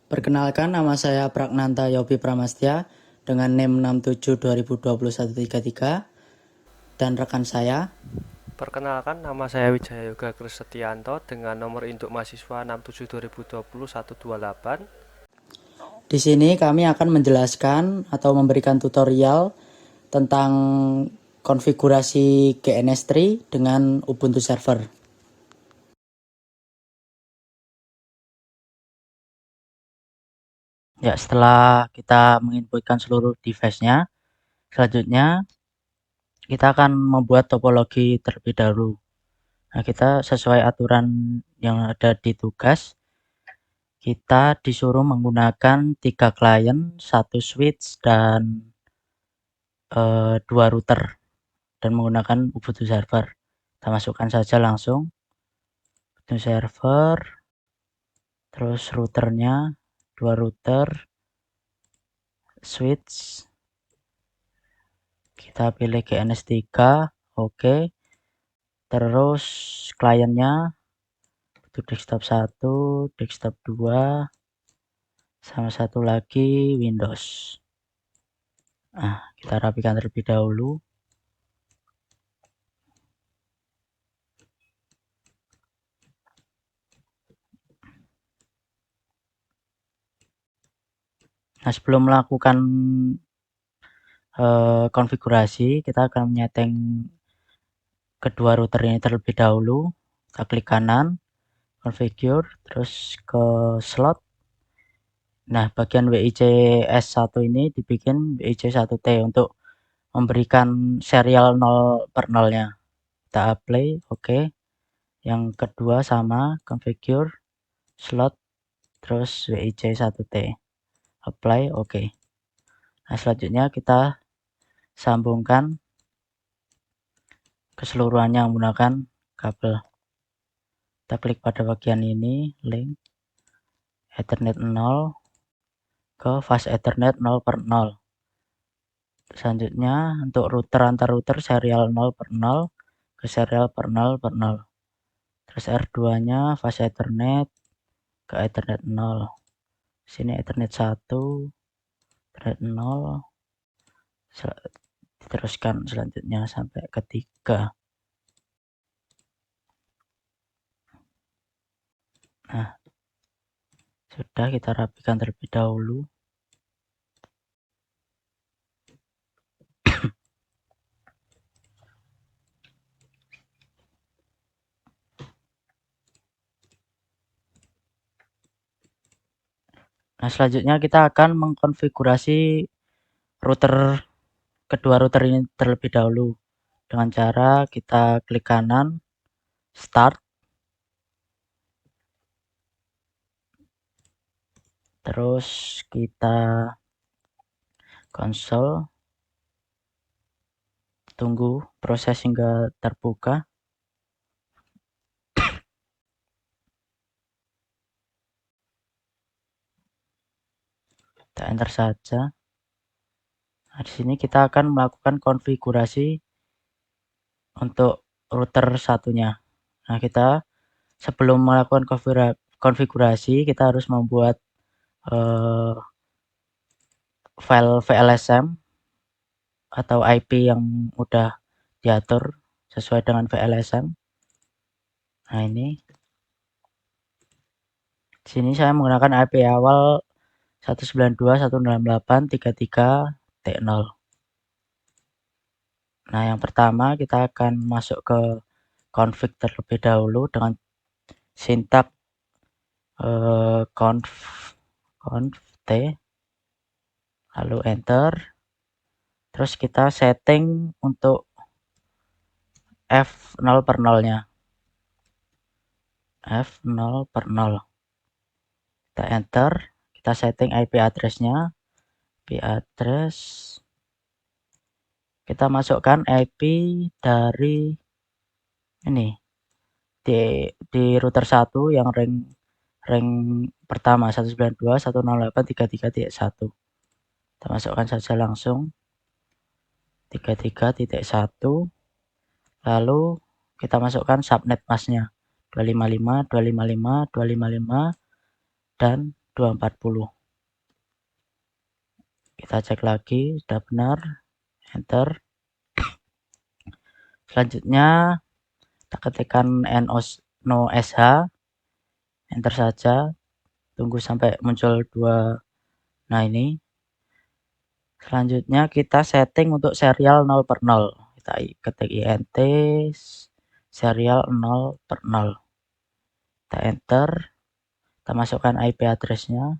Perkenalkan, nama saya Pragnanta Yopi Pramastya dengan NIM 67 2021 33 dan rekan saya. Perkenalkan, nama saya Wijaya Yoga Krisetianto dengan nomor induk mahasiswa 67 2020 128. Di sini kami akan menjelaskan atau memberikan tutorial tentang konfigurasi GNS3 dengan Ubuntu Server. Ya, setelah kita menginputkan seluruh device-nya, selanjutnya kita akan membuat topologi terlebih dahulu. Nah, kita sesuai aturan yang ada di tugas, kita disuruh menggunakan 3 klien, 1 switch, dan 2 router, dan menggunakan Ubuntu Server. Kita masukkan saja langsung Ubuntu Server, terus routernya, 2 router, switch, kita pilih GNS3, oke. Terus kliennya itu desktop 1, desktop 2, sama satu lagi Windows. Nah, kita rapikan terlebih dahulu. Nah, sebelum melakukan konfigurasi, kita akan menyeting kedua router ini terlebih dahulu. Kita klik kanan, configure, terus ke slot. Nah, bagian WIC S1 ini dibikin WIC 1T untuk memberikan serial 0 per 0-nya. Kita apply, oke. Yang kedua sama, configure, slot, terus WIC 1T. Apply, oke. Nah, selanjutnya kita sambungkan keseluruhannya menggunakan kabel. Kita klik pada bagian ini, link Ethernet 0 ke fast Ethernet 0 per 0. Selanjutnya untuk router antar router serial 0 per 0 ke serial per 0 per 0. Terus R2-nya fast Ethernet ke Ethernet 0. Sini Ethernet 1, Ethernet 0. Diteruskan selanjutnya sampai ke 3. Nah, sudah, kita rapikan terlebih dahulu. Nah, selanjutnya kita akan mengkonfigurasi kedua router ini terlebih dahulu dengan cara kita klik kanan, start, terus kita console, tunggu proses hingga terbuka. Kita enter saja. Nah, di sini kita akan melakukan konfigurasi untuk router satunya. Nah, kita sebelum melakukan konfigurasi, kita harus membuat file VLSM atau IP yang udah diatur sesuai dengan VLSM. Nah, ini. Di sini saya menggunakan IP awal 192.168.33.0. Nah, yang pertama kita akan masuk ke config terlebih dahulu dengan sintak conf t, lalu enter. Terus kita setting untuk F0 per 0-nya. F0 per 0. Kita enter, kita setting IP address-nya. IP address. Kita masukkan IP dari ini. Di router 1 yang ring pertama 192.168.33.1. Kita masukkan saja langsung 33.1. Lalu kita masukkan subnet masknya 255, 255, 255, dan 240. Kita cek lagi, sudah benar, enter. Selanjutnya kita ketikkan no sh, enter saja, tunggu sampai muncul dua. Nah ini selanjutnya kita setting untuk serial 0/0. Kita ketik int serial 0/0. Kita enter, kita masukkan IP address-nya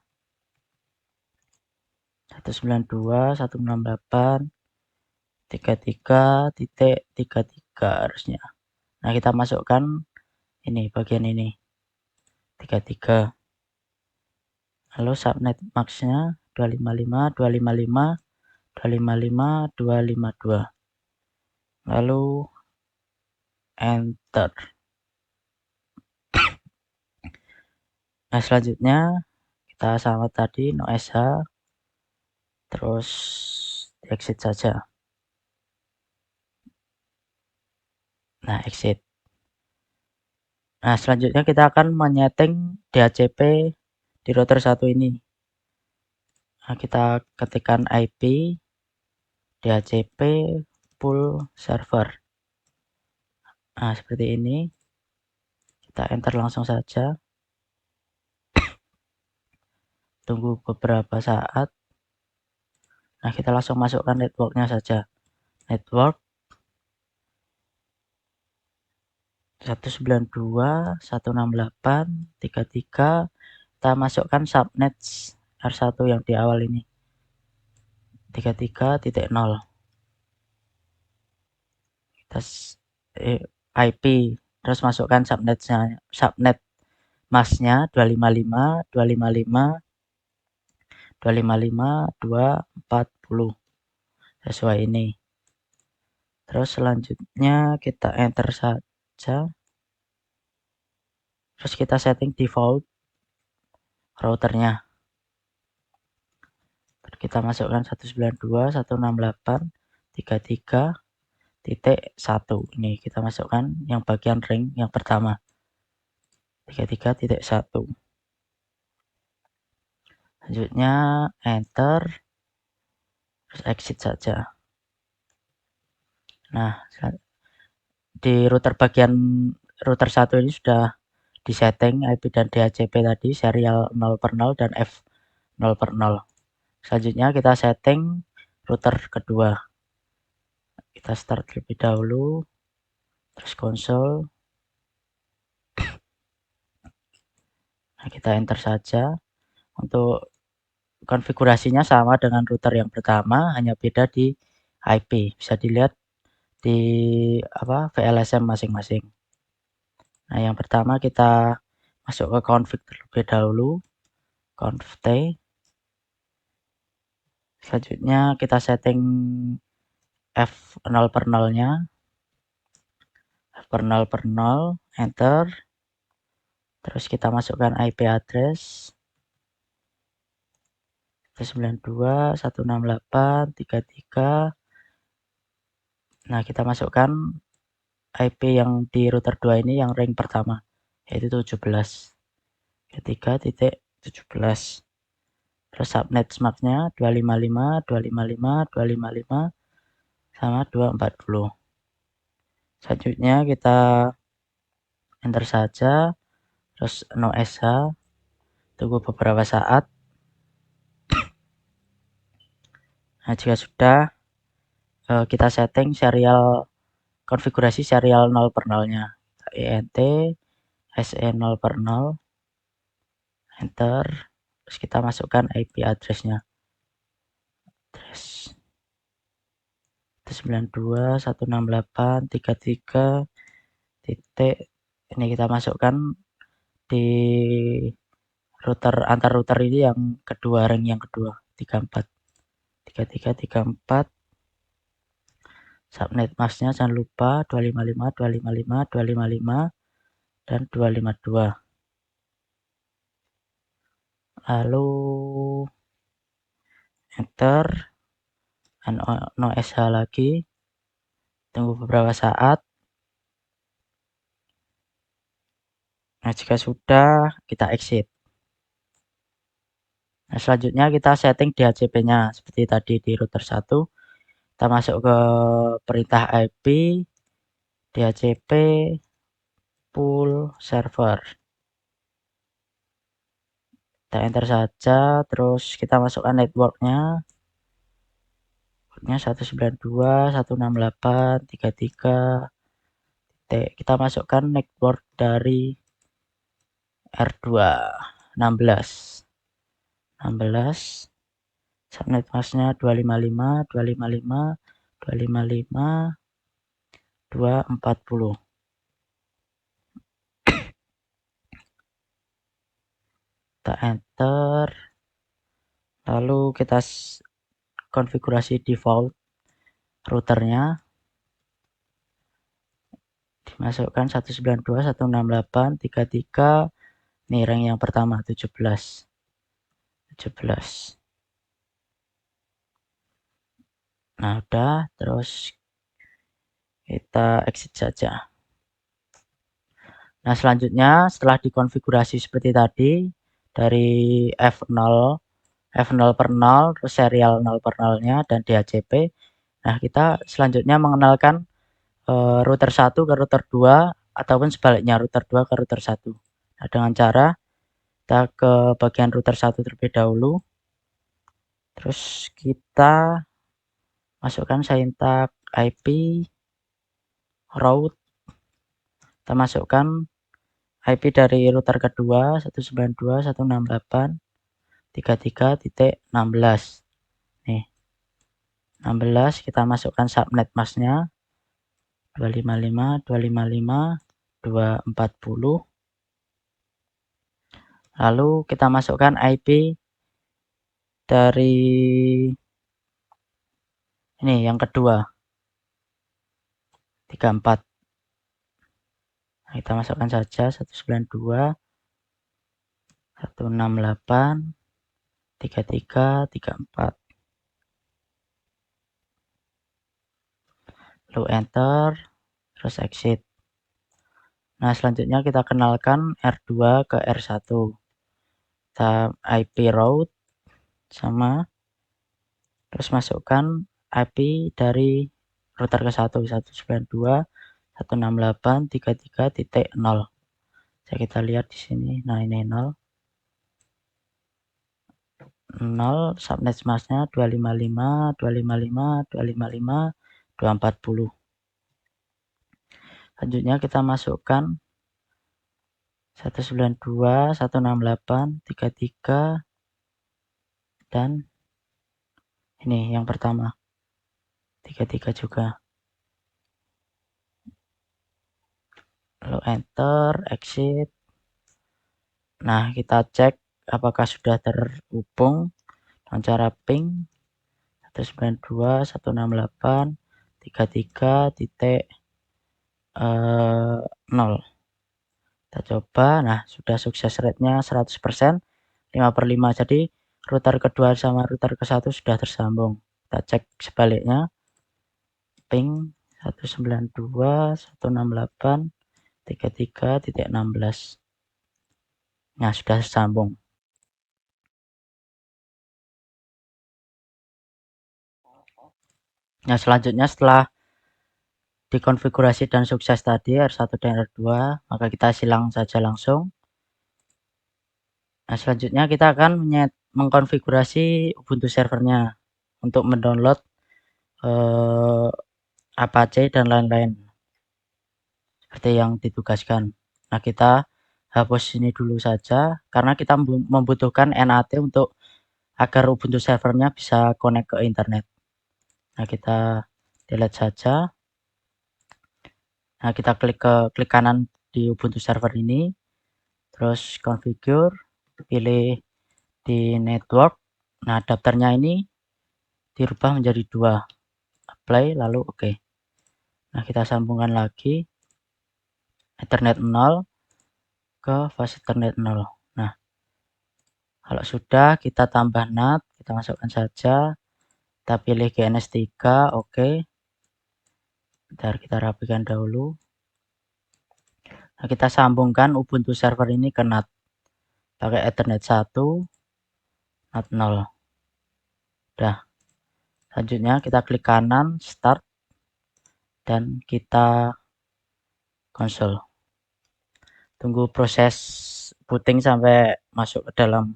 192.168.33.33 harusnya. Nah, kita masukkan ini bagian ini 33. Lalu subnet max-nya 255.255.255.252. Lalu enter. Nah, selanjutnya kita sama tadi no sh, terus exit saja. Nah, exit. Nah, selanjutnya kita akan menyeting DHCP di router 1 ini. Nah, kita ketikkan IP DHCP full server. Nah, seperti ini. Kita enter langsung saja. Tunggu beberapa saat. Nah, kita langsung masukkan networknya saja. Network 192.168.33. Kita masukkan subnet R1 yang di awal ini. 33.0. Kita IP, terus masukkan subnetnya, subnet masnya 255.255.255.240 sesuai ini. Terus selanjutnya kita enter saja. Terus kita setting default routernya. Kita masukkan 192.168.33.1. Ini kita masukkan yang bagian ring yang pertama. 33.1. Selanjutnya enter, terus exit saja. Nah, di router bagian router 1 ini sudah disetting IP dan DHCP tadi serial 0/0 dan F0/0. Selanjutnya kita setting router kedua. Kita start terlebih dahulu, terus console. Nah, kita enter saja. Untuk konfigurasinya sama dengan router yang pertama, hanya beda di IP. Bisa dilihat di VLSM masing-masing. Nah, yang pertama kita masuk ke config terlebih dahulu, conft. Selanjutnya kita setting F0/0-nya, F0/0, enter. Terus kita masukkan IP address 192.168.33. Nah, kita masukkan IP yang di router 2 ini yang ring pertama, yaitu 17. 3.17. Terus subnet max-nya 255.255.255 sama 240. Selanjutnya kita enter saja, terus no sh, tunggu beberapa saat. Nah, jika sudah, kita setting serial konfigurasi serial 0/0-nya. int se 0/0, enter. Terus kita masukkan IP address-nya. Address 192.168.33. Ini kita masukkan di router antar router ini yang kedua, ring yang kedua, 34. 3334. Subnet masknya jangan lupa 255, 255, 255 dan 252. Lalu enter, no sh lagi. Tunggu beberapa saat. Nah, jika sudah, kita exit. Nah, selanjutnya kita setting DHCP-nya seperti tadi di router 1. Kita masuk ke perintah IP DHCP pool server. Kita enter saja, terus kita masukkan networknya. Networknya 192.168.33. Kita masukkan network dari R2 16. Subnet masknya 255.240. Kita enter, lalu kita konfigurasi default routernya, dimasukkan 192.168.33. Ini rank yang pertama 17. Nah, udah, terus kita exit saja. Nah, selanjutnya setelah dikonfigurasi seperti tadi dari F0 per 0, terus serial 0 per 0-nya dan DHCP. Nah, kita selanjutnya mengenalkan router 1 ke router 2 ataupun sebaliknya router 2 ke router 1. Nah, dengan cara kita ke bagian router 1 terlebih dahulu. Terus kita masukkan syntax IP route. Kita masukkan IP dari router kedua 192.168.33.16. Nih, 16 kita masukkan subnet masknya 255.255.240. Lalu kita masukkan IP dari ini yang kedua 34. Nah, kita masukkan saja 192.168.33.34. Lalu enter, terus exit. Nah, selanjutnya kita kenalkan R2 ke R1. Kita IP route sama, terus masukkan IP dari router ke 1 192.168.33.0. Jadi kita lihat di sini. Nah, ini 0. 0 subnet masknya 255.255.255.240. Selanjutnya kita masukkan 192.168.33 dan ini yang pertama 33 juga. Lalu enter, exit. Nah, kita cek apakah sudah terhubung dengan cara ping 192.168.33.0. Kita coba. Nah, sudah sukses rate-nya 100%, 5/5. Jadi router kedua sama router ke 1 sudah tersambung. Kita cek sebaliknya, ping 192.168.33.16. Nah, sudah tersambung. Nah, selanjutnya setelah dikonfigurasi dan sukses tadi R1 dan R2, maka kita silang saja langsung. Nah, selanjutnya kita akan mengkonfigurasi Ubuntu servernya untuk mendownload Apache dan lain-lain seperti yang ditugaskan. Nah, kita hapus ini dulu saja karena kita membutuhkan NAT untuk agar Ubuntu servernya bisa connect ke internet. Nah, kita delete saja. Nah, kita klik kanan di Ubuntu server ini, terus configure, pilih di network. Nah, adapternya ini dirubah menjadi 2, apply, lalu oke. Nah, kita sambungkan lagi Ethernet 0 ke fast Ethernet 0. Nah, kalau sudah kita tambah NAT, kita masukkan saja, kita pilih GNS3, oke. Bentar, kita rapikan dahulu. Nah, kita sambungkan Ubuntu server ini ke NAT pakai Ethernet 1. not 0. Udah. Selanjutnya kita klik kanan, start, dan kita konsol. Tunggu proses booting sampai masuk ke dalam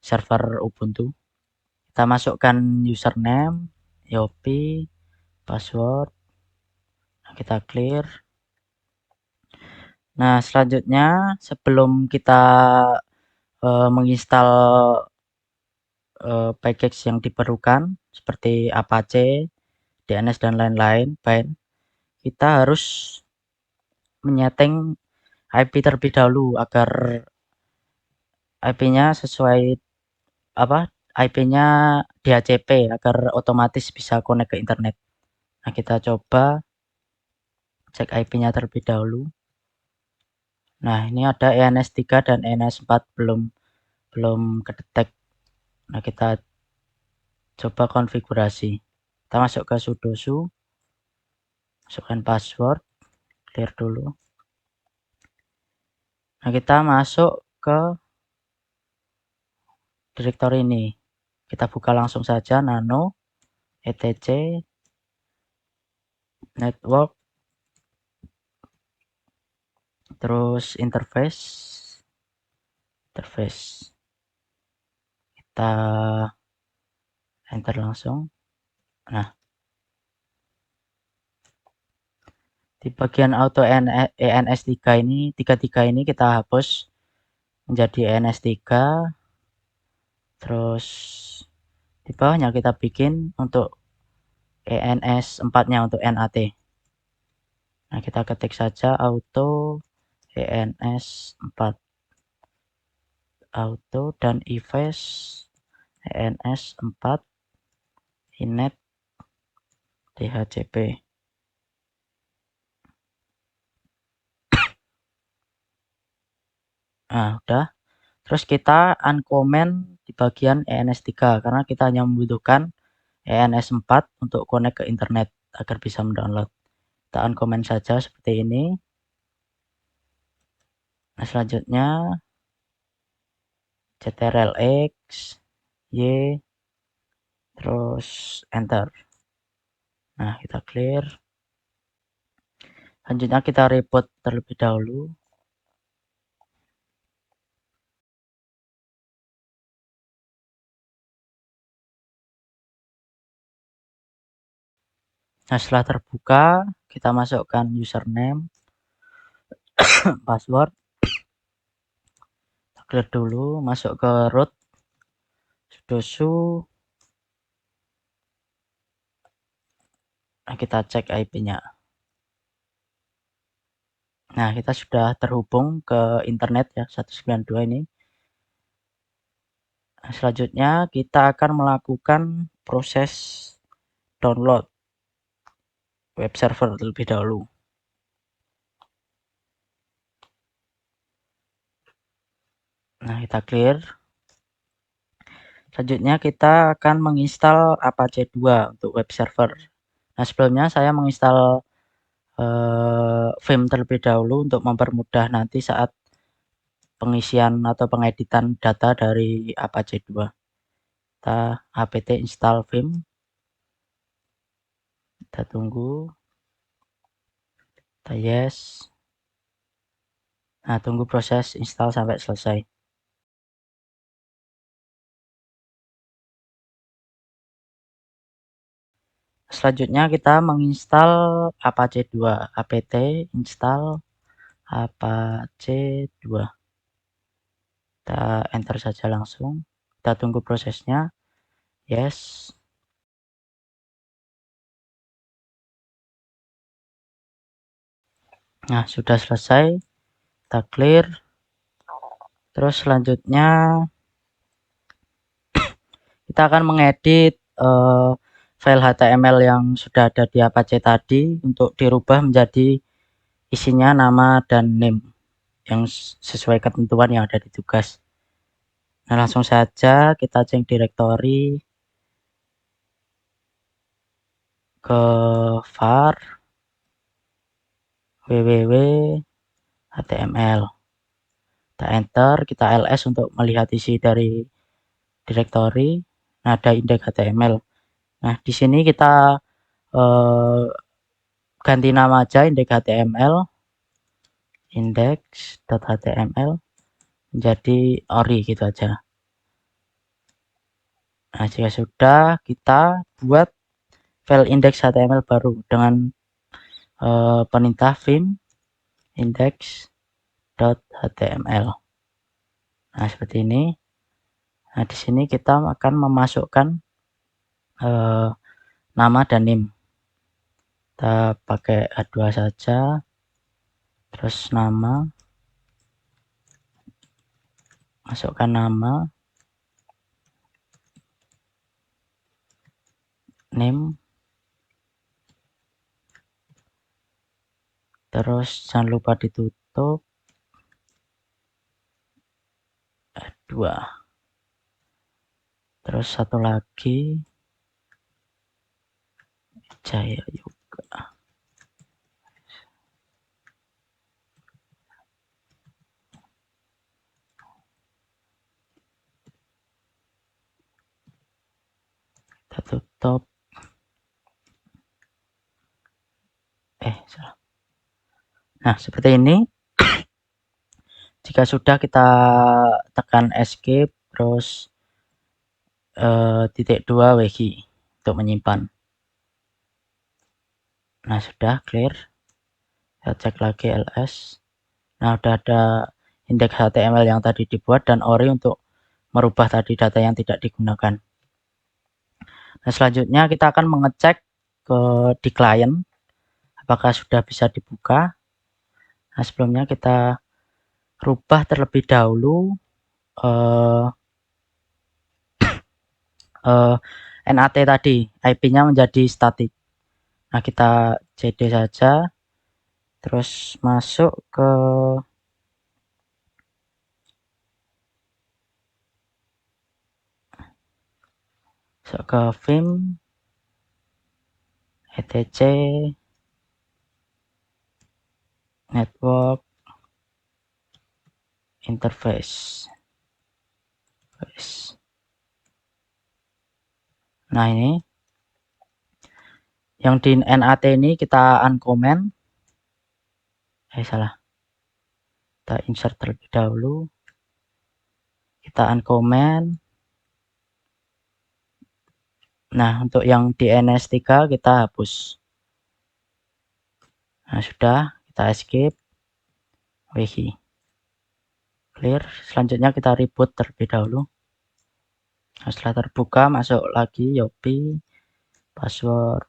server Ubuntu. Kita masukkan username, Yopi, password. Nah, kita clear. Nah, selanjutnya sebelum kita menginstal package yang diperlukan seperti Apache, DNS dan lain-lain, kita harus menyeting IP terlebih dahulu agar IP-nya sesuai IP-nya DHCP agar otomatis bisa connect ke internet. Nah, kita coba cek IP-nya terlebih dahulu. Nah, ini ada ENS3 dan ENS4 belum kedetek. Nah, kita coba konfigurasi. Kita masuk ke sudo su, masukkan password, clear dulu. Nah, kita masuk ke direktori ini. Kita buka langsung saja nano etc network terus interface kita enter langsung. Nah, di bagian auto ENS3 ini 33 ini kita hapus menjadi ENS3, terus di bawahnya kita bikin untuk ENS4 nya untuk NAT. Nah, kita ketik saja auto ENS4 auto dan EVES ENS4 inet DHCP. Nah, udah. Terus kita uncomment di bagian ENS3 karena kita hanya membutuhkan ENS4 untuk connect ke internet agar bisa mendownload. Kita uncomment saja seperti ini. Nah, selanjutnya ctrl-x y terus enter. Nah, kita clear. Selanjutnya kita reboot terlebih dahulu. Nah, setelah terbuka, kita masukkan username, password. Kita clear dulu, masuk ke root, sudo su. Nah, kita cek IP-nya. Nah, kita sudah terhubung ke internet ya, 192 ini. Nah, selanjutnya kita akan melakukan proses download web server terlebih dahulu. Nah, kita clear. Selanjutnya kita akan menginstal Apache 2 untuk web server. Nah, sebelumnya saya menginstal Vim terlebih dahulu untuk mempermudah nanti saat pengisian atau pengeditan data dari Apache 2. Kita apt install Vim. Kita tunggu. Kita yes. Nah, tunggu proses install sampai selesai. Selanjutnya kita menginstal Apache 2. apt install Apache 2. Kita enter saja langsung. Kita tunggu prosesnya. Yes. Nah, sudah selesai. Kita clear. Terus selanjutnya kita akan mengedit file HTML yang sudah ada di Apache tadi untuk dirubah menjadi isinya nama dan name yang sesuai ketentuan yang ada di tugas. Nah, langsung saja kita cek directory ke var www.html. Kita enter, kita ls untuk melihat isi dari directory. Nah, ada index HTML. Nah, di sini kita ganti nama aja index HTML, index.html menjadi ori gitu aja. Nah, jika sudah, kita buat file index HTML baru dengan perintah vim index.html. Nah, seperti ini. Nah, di sini kita akan memasukkan nama dan name. Kita pakai H2 saja, terus nama, masukkan nama, name, terus jangan lupa ditutup, H2. Terus satu lagi, Jaya Yoga. Kita tutup. Salah. Nah, seperti ini. Jika sudah, kita tekan escape, terus titik 2 WG untuk menyimpan. Nah, sudah clear. Kita cek lagi ls. Nah, udah ada indeks HTML yang tadi dibuat dan ori untuk merubah tadi data yang tidak digunakan. Nah, selanjutnya kita akan mengecek di klien apakah sudah bisa dibuka. Nah, sebelumnya kita rubah terlebih dahulu NAT tadi, IP-nya menjadi static. Nah, kita cd saja, terus masuk ke vim etc network interface. Nah, ini yang di NAT ini kita uncomment. Salah. Kita insert terlebih dahulu. Kita uncomment. Nah, untuk yang di NS3 kita hapus. Nah, sudah. Kita escape. WH. Clear. Selanjutnya kita reboot terlebih dahulu. Nah, setelah terbuka, masuk lagi Yopi. Password.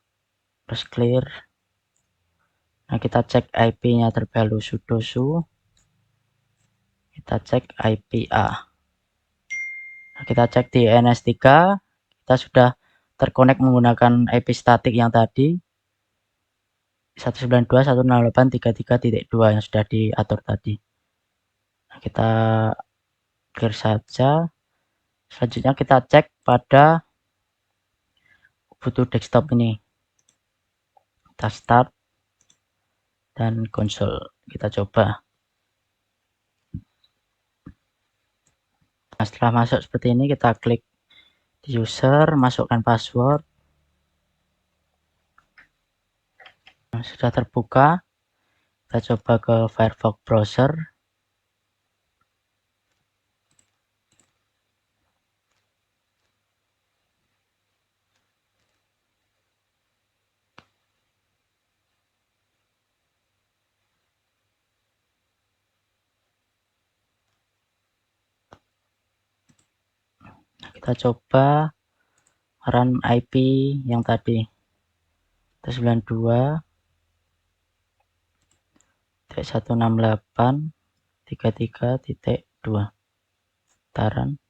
Terus clear. Nah, kita cek IP-nya terlebih dahulu sudo su. Kita cek IPA. Nah, kita cek di NS3. Kita sudah terkonek menggunakan IP statik yang tadi 192.168.33.2 yang sudah diatur tadi. Nah, kita clear saja. Selanjutnya kita cek pada Ubuntu desktop ini. Kita start dan konsol. Kita coba. Nah, setelah masuk seperti ini, kita klik di user, masukkan password. Nah, sudah terbuka. Kita coba ke Firefox browser. Nah, kita coba run IP yang tadi 92.168.33.2. Taran.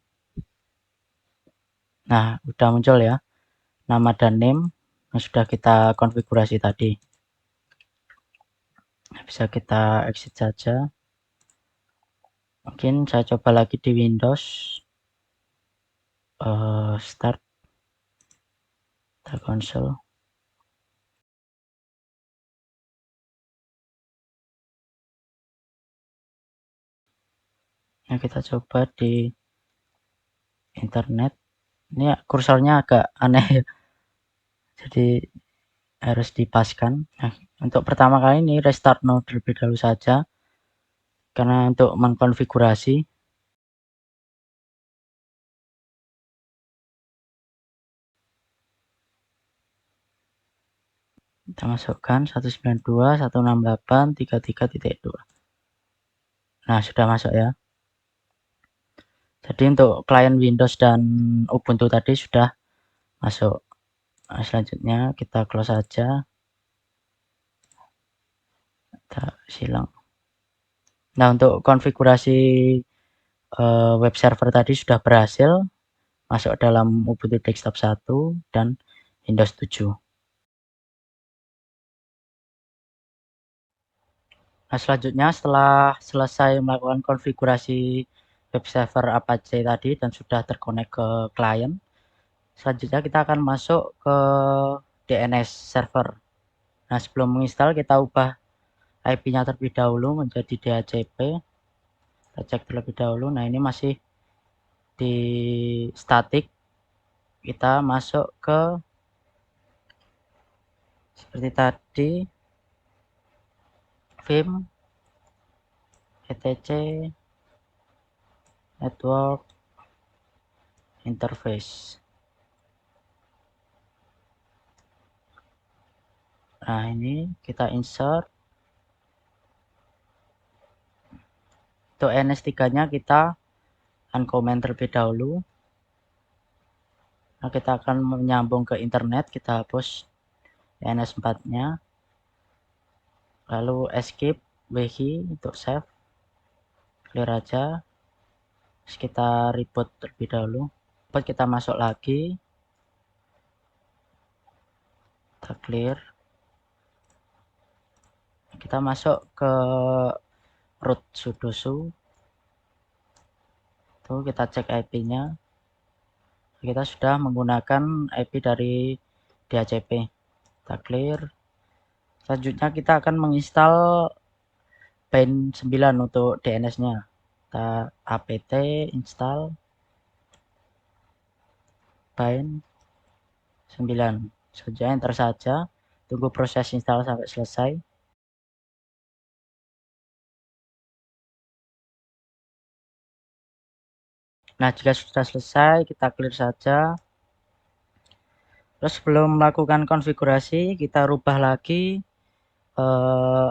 Nah, udah muncul ya nama dan name yang sudah kita konfigurasi tadi. Nah, bisa kita exit saja. Mungkin saya coba lagi di Windows. Start the console. Nah, kita coba di internet. Ini kursornya agak aneh ya, jadi harus dipaskan. Nah, untuk pertama kali ini restart node terlebih dahulu saja, karena untuk mengkonfigurasi. Kita masukkan 192.168.33.2. Nah, sudah masuk ya. Jadi untuk klien Windows dan Ubuntu tadi sudah masuk. Nah, selanjutnya kita close saja. Kita silang. Nah, untuk konfigurasi web server tadi sudah berhasil masuk dalam Ubuntu Desktop 1 dan Windows 7. Nah, selanjutnya setelah selesai melakukan konfigurasi web server Apache tadi dan sudah terkonek ke klien, selanjutnya kita akan masuk ke DNS server. Nah, sebelum menginstal kita ubah IP-nya terlebih dahulu menjadi DHCP. Kita cek terlebih dahulu. Nah, ini masih di static. Kita masuk ke seperti tadi, vim etc network interface. Nah, ini kita insert. Untuk NS3-nya kita uncomment terlebih dahulu. Nah, kita akan menyambung ke internet, kita hapus NS4-nya. Lalu escape WH untuk save. Clear aja. Terus kita reboot terlebih dahulu. Kita masuk lagi. Kita clear. Kita masuk ke root sudo su. Tuh, kita cek IP-nya. Kita sudah menggunakan IP dari DHCP. Kita clear. Selanjutnya kita akan menginstal Paint 9 untuk DNS-nya. Kita apt install Paint 9. Saja enter saja. Tunggu proses install sampai selesai. Nah, jika sudah selesai, kita clear saja. Terus sebelum melakukan konfigurasi, kita rubah lagi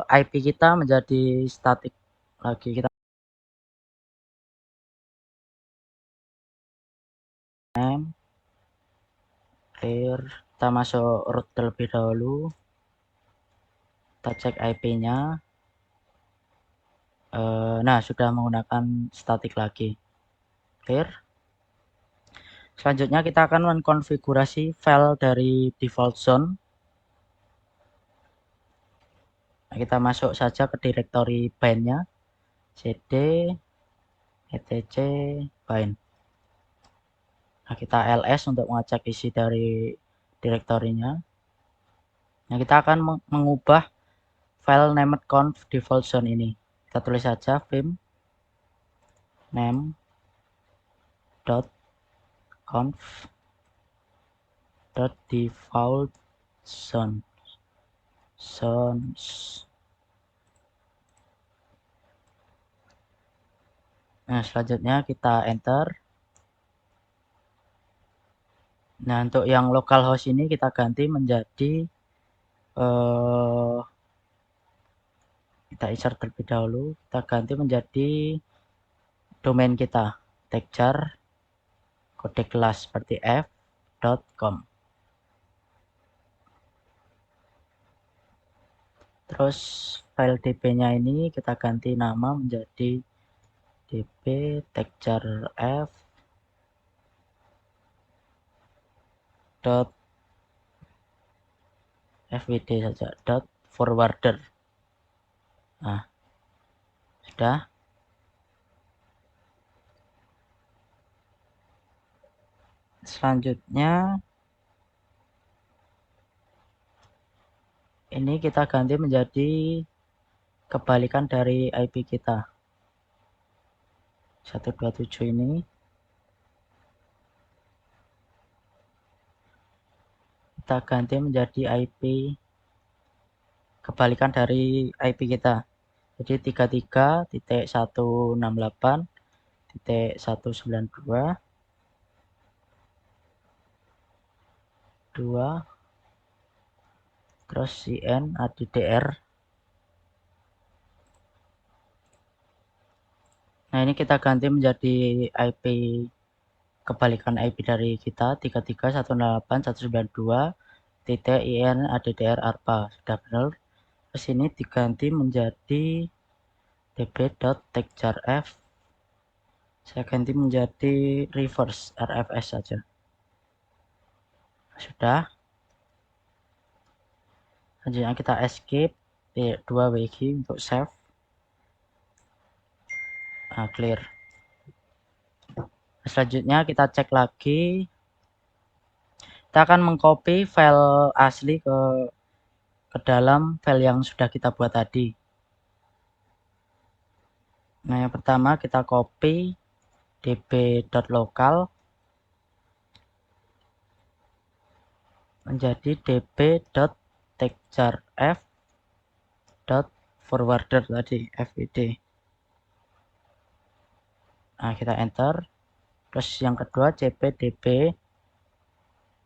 IP kita menjadi static lagi. Kita clear, kita masuk root terlebih dahulu. Kita cek IP-nya. Nah, sudah menggunakan static lagi. Clear. Selanjutnya kita akan mengkonfigurasi file dari default zone. Nah, kita masuk saja ke directory bind-nya. cd etc bind. Nah, kita ls untuk mengecek isi dari direktorinya. Nah, kita akan mengubah file named conf default zone ini. Kita tulis saja vim name dot conf dot default zone zones. Nah, selanjutnya kita enter. Nah, untuk yang localhost ini kita ganti menjadi kita insert terlebih dahulu. Kita ganti menjadi domain kita, texture kode kelas seperti f.com. Terus file db-nya ini kita ganti nama menjadi db texture f dot fwd saja dot forwarder. Nah, sudah. Selanjutnya ini kita ganti menjadi kebalikan dari IP kita 127 ini. kita ganti menjadi IP kebalikan dari IP kita. Jadi 33.168.192 terus IN ADDR. Nah, ini kita ganti menjadi IP kebalikan IP dari kita 33.168.192.IN ADDR ARPA. Sudah benar. Terus ini diganti menjadi db.takejarf. Saya ganti menjadi reverse RFS saja. Sudah. Selanjutnya kita escape 2WG untuk save. Nah, clear. Selanjutnya kita cek lagi. Kita akan mengcopy file asli ke dalam file yang sudah kita buat tadi. Nah, yang pertama kita copy db.local menjadi db.takejarf.forwarder tadi, FWD. Nah, kita enter. Terus yang kedua cpdb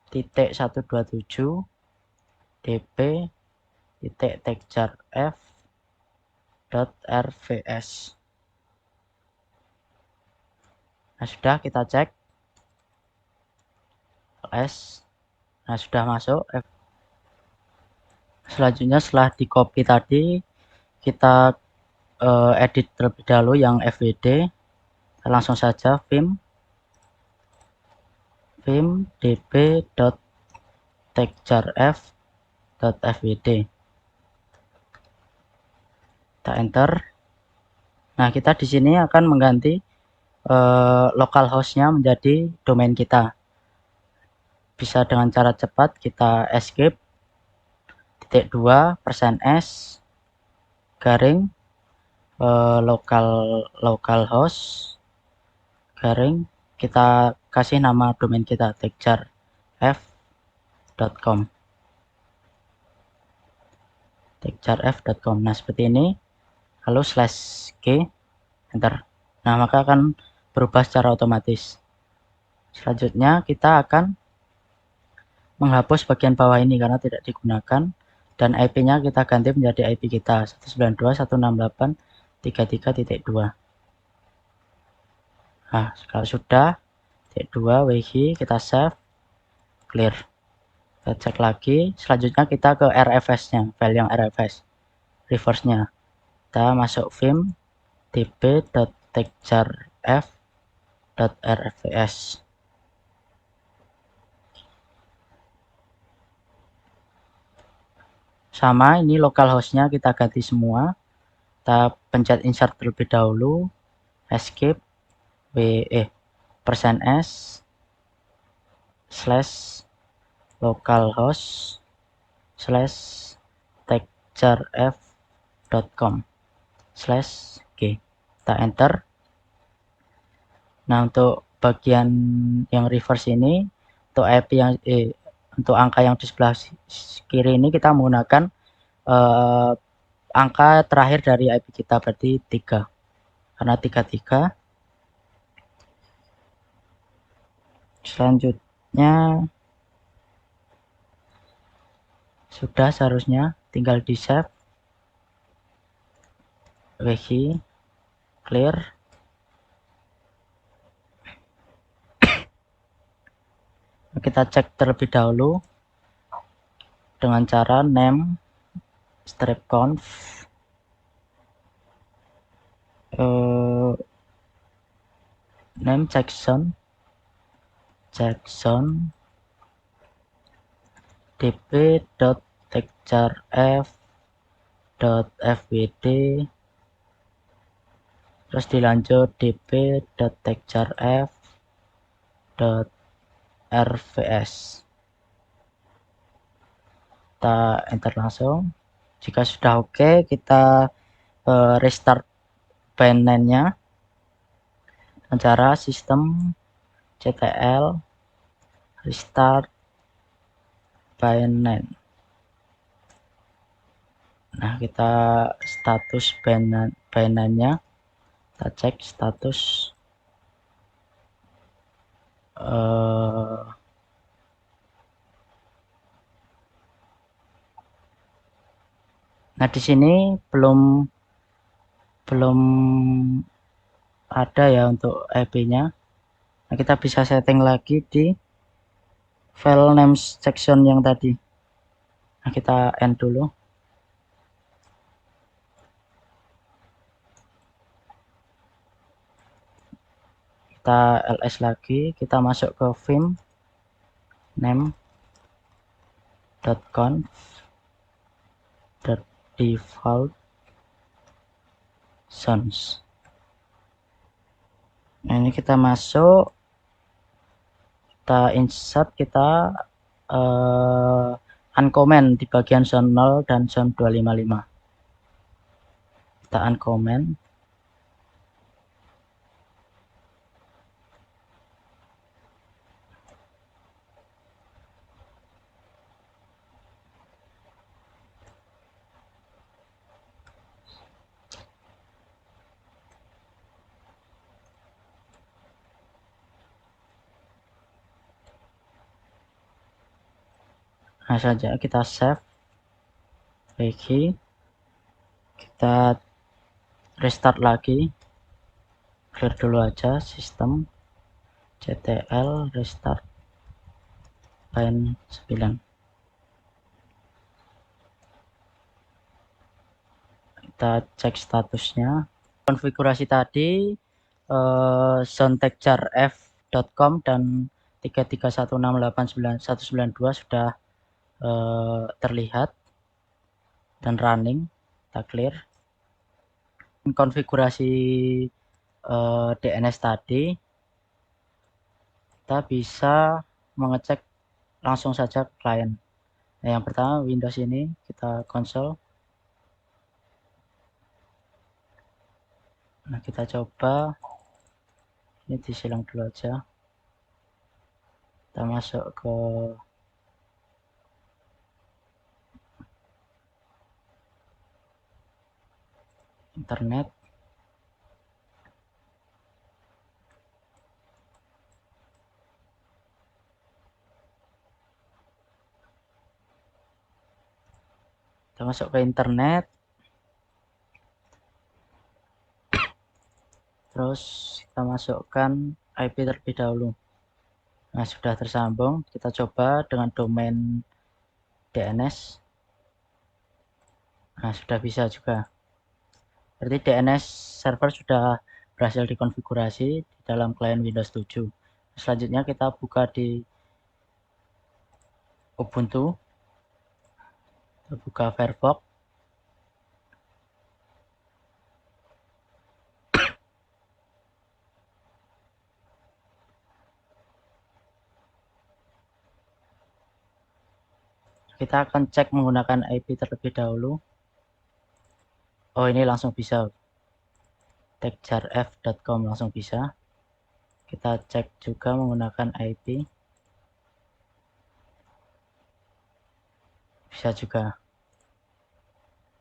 titik 127 db titik takejarf.rvs. Nah, sudah kita cek ls. Nah, sudah masuk. Selanjutnya setelah di copy tadi kita edit terlebih dahulu yang fwd. Langsung saja vim db.takejarf.fwd. Kita enter. Nah, kita di sini akan mengganti localhost-nya menjadi domain kita. Bisa dengan cara cepat, kita escape %2% garing localhost garing kita kasih nama domain kita takejarf.com. Nah, seperti ini. Lalu /g enter. Nah, maka akan berubah secara otomatis. Selanjutnya kita akan menghapus bagian bawah ini karena tidak digunakan, dan IP-nya kita ganti menjadi IP kita 192.168.33.2. Nah, kalau sudah 2 WG kita save, clear. Kita cek lagi. Selanjutnya kita ke RFS-nya, file yang RFS, reverse-nya. Kita masuk vim db.takejarf.rfs. Sama, ini localhost-nya kita ganti semua. Kita pencet insert terlebih dahulu, escape %s /localhost /takejarf.com/g. Kita enter. Nah, untuk bagian yang reverse ini, untuk IP yang untuk angka yang di sebelah kiri ini kita menggunakan angka terakhir dari IP kita, berarti 3. Karena 33. Selanjutnya sudah, seharusnya tinggal di save, WG, clear. Kita cek terlebih dahulu dengan cara name stripconf name checkzone db.takejarf.fwd, terus dilanjut db.takejarf.rvs. Kita enter langsung. Jika sudah oke, kita restart bindnya dengan cara sistem ctl restart Binance. Nah, kita status Binance-nya, kita cek status nah di sini belum ada ya untuk IP-nya. Nah, kita bisa setting lagi di file names section yang tadi. Nah, kita end dulu. Kita ls lagi, kita masuk ke vim name.conf.default zones. Nah, ini kita masuk, kita insert, kita uncomment di bagian zone 0 dan zone 255. Kita uncomment. Nah, saja kita save lagi, kita restart lagi, clear dulu aja sistem, ctl restart line 9. Kita cek statusnya, konfigurasi tadi zonetechjarf.com dan 331689192 sudah terlihat dan running. Kita clear. Konfigurasi DNS tadi, kita bisa mengecek langsung saja klien. Nah, yang pertama Windows ini, kita konsol. Nah, kita coba ini disilang dulu aja. Kita masuk ke internet. Kita masuk ke internet. Terus kita masukkan IP terlebih dahulu. Nah, sudah tersambung. Kita coba dengan domain DNS. Nah, sudah bisa juga. Berarti DNS server sudah berhasil dikonfigurasi di dalam klien Windows 7. Selanjutnya kita buka di Ubuntu. Kita buka Firefox. Kita akan cek menggunakan IP terlebih dahulu. Oh, ini langsung bisa. techjarf.com langsung bisa. Kita cek juga menggunakan IP. Bisa juga.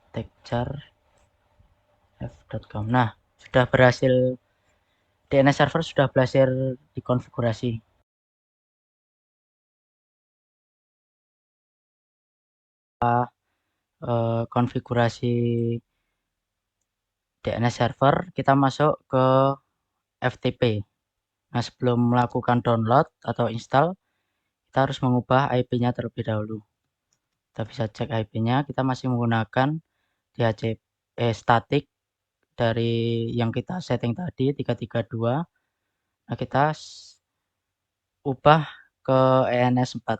techjarf.com. Nah, sudah berhasil, DNS server sudah berhasil dikonfigurasi. Konfigurasi DNS server, kita masuk ke FTP. Nah, sebelum melakukan download atau install, kita harus mengubah IP-nya terlebih dahulu. Kita bisa cek IP-nya, kita masih menggunakan DHCP statik dari yang kita setting tadi 332. Nah, kita ubah ke ENS4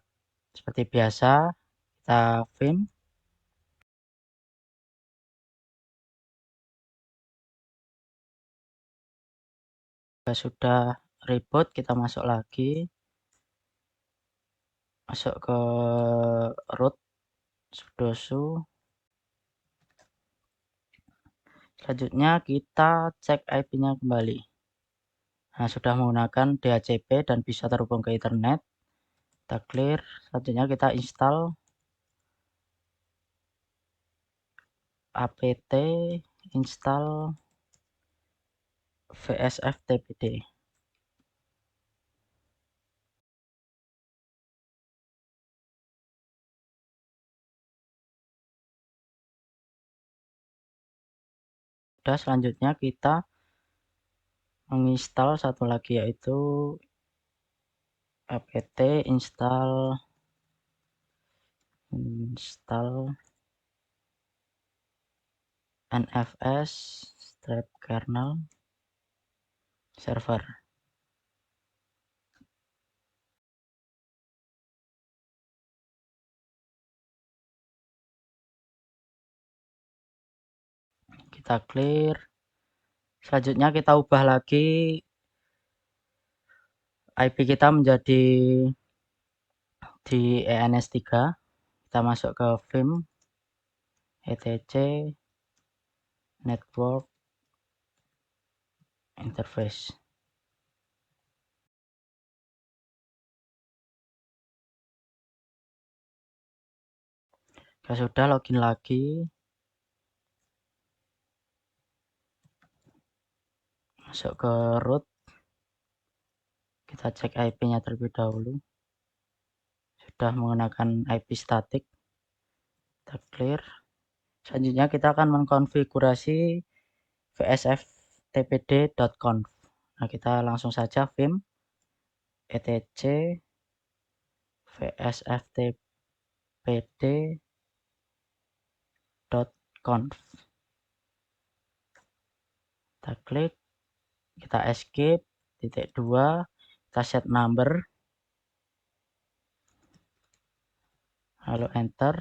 seperti biasa. Kita vim, sudah reboot, kita masuk lagi, masuk ke root sudosu. Selanjutnya kita cek IP-nya kembali. Nah, sudah menggunakan DHCP dan bisa terhubung ke internet. Kita clear. Selanjutnya kita install apt install vsftpd. Udah, selanjutnya kita menginstal satu lagi, yaitu apt install nfs kernel server. Kita clear. Selanjutnya kita ubah lagi IP kita menjadi di ENS3. Kita masuk ke vim etc network interface. Kalau sudah, login lagi, masuk ke root, kita cek IP-nya terlebih dahulu. Sudah menggunakan IP statik, kita clear. Selanjutnya kita akan mengkonfigurasi vsftpd.conf. Nah, kita langsung saja vim etc vsftpd.conf. Kita klik, kita escape, titik 2, kita set number, lalu enter.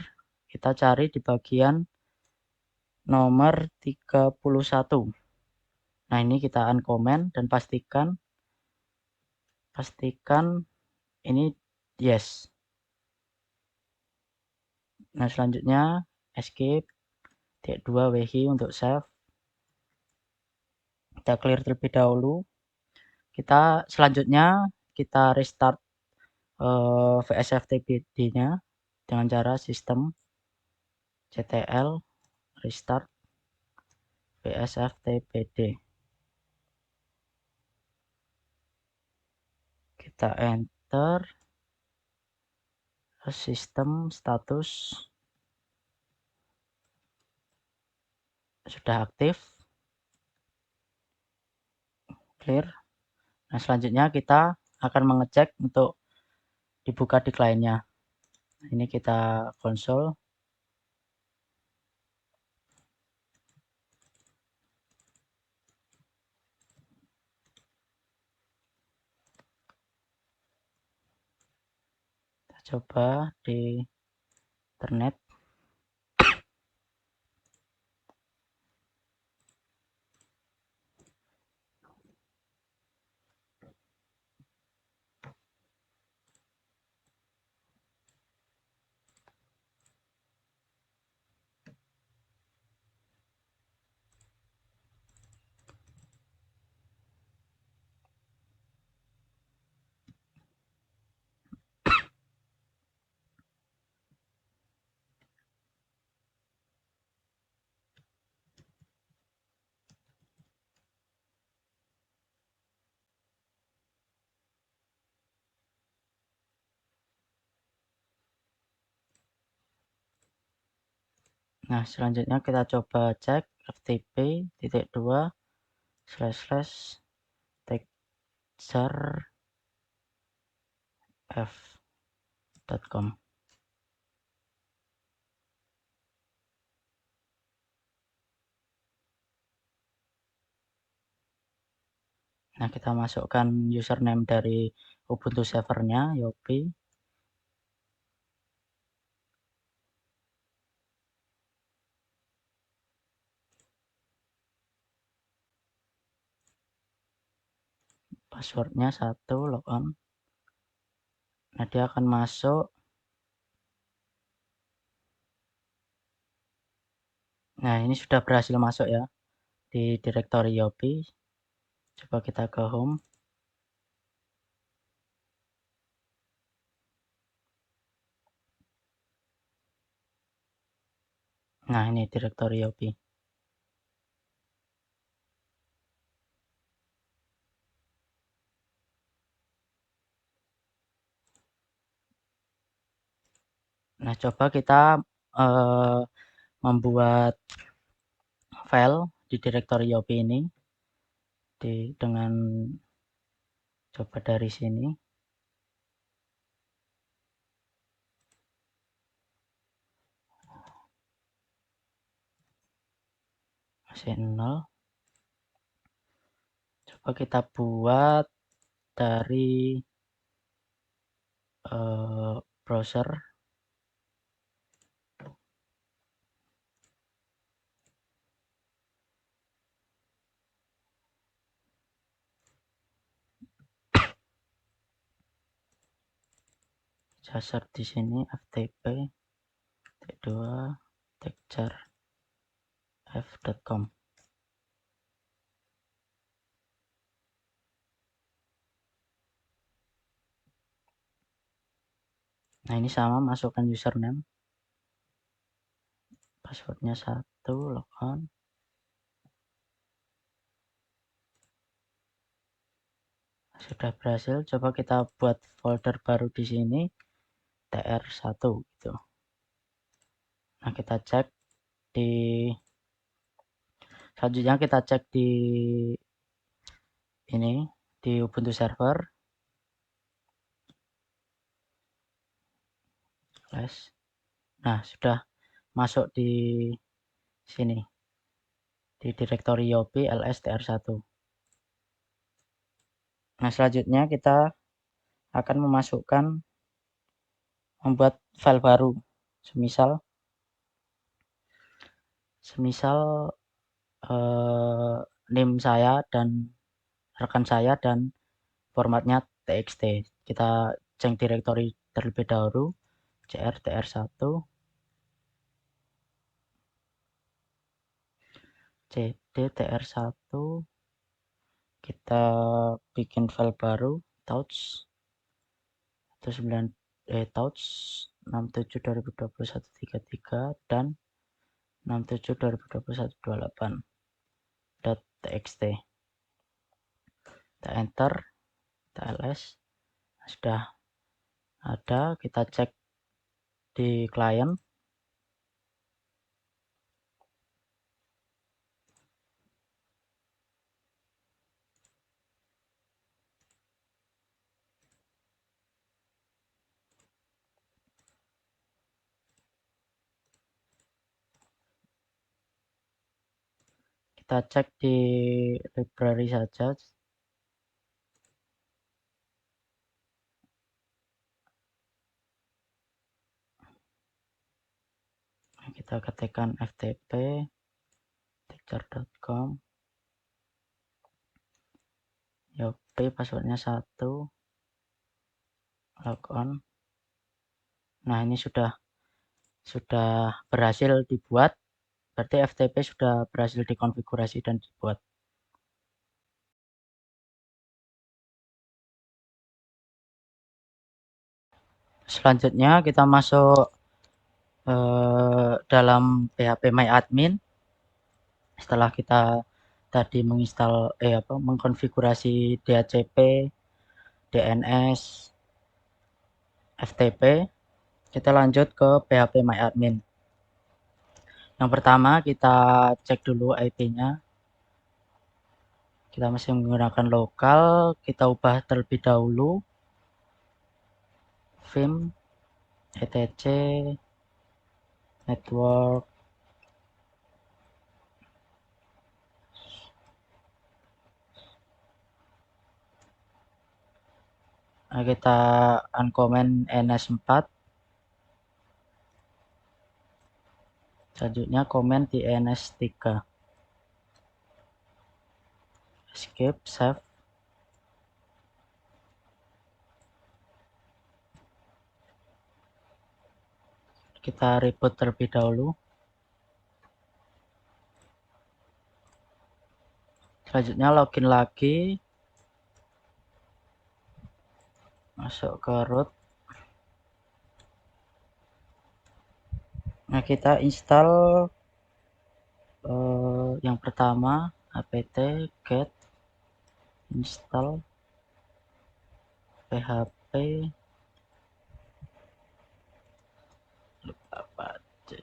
Kita cari di bagian nomor 31. Nah, ini kita uncomment dan pastikan ini yes. Nah, selanjutnya escape, titik 2 whi untuk save. Kita clear terlebih dahulu. Selanjutnya kita restart vsftpd-nya dengan cara sistem ctl restart vsftpd. Kita enter, sistem status sudah aktif, clear. Nah, selanjutnya kita akan mengecek untuk dibuka di kliennya. Ini kita konsol. Kita coba di internet. Nah, selanjutnya kita coba cek ftp://texture.f.com. Nah, kita masukkan username dari Ubuntu servernya, Yopi. Passwordnya 1, logon. Nah, dia akan masuk. Nah, ini sudah berhasil masuk ya di direktori Yopi. Coba kita ke home. Nah, ini directory OP. Nah, coba kita membuat file di directory OP ini dengan coba dari sini. Masih 0. Coba kita buat dari browser. Search di sini ftp t2 texture f.com. Nah, ini sama, masukkan username, passwordnya 1, logon. Sudah berhasil. Coba kita buat folder baru di sini, tr1 gitu. Nah, kita cek di selanjutnya kita cek di ini di Ubuntu server. Nah, sudah masuk di sini di directory op ls tr1. Nah, selanjutnya kita akan membuat file baru. Semisal name saya dan rekan saya dan formatnya txt. Kita cek directory terlebih dahulu, cr tr1 cd tr1, kita bikin file baru touch 67 2021 33 dan 67 2021 28.txt. Kita enter, kita ls. Sudah ada, kita cek di klien. Kita cek di library saja. Kita ketikkan ftp texture.com, yop, passwordnya 1, logon. Nah, ini sudah berhasil dibuat, berarti ftp sudah berhasil dikonfigurasi dan dibuat. Selanjutnya kita masuk dalam phpMyAdmin. Setelah kita tadi mengkonfigurasi DHCP, DNS, FTP, kita lanjut ke phpMyAdmin. Yang pertama kita cek dulu IP-nya. Kita masih menggunakan lokal, kita ubah terlebih dahulu vim etc network. Nah, kita uncomment ns4. Selanjutnya komen di ns3. Escape, save. Kita reboot terlebih dahulu. Selanjutnya login lagi, masuk ke root. Nah, kita install Yang pertama apt get install php apache.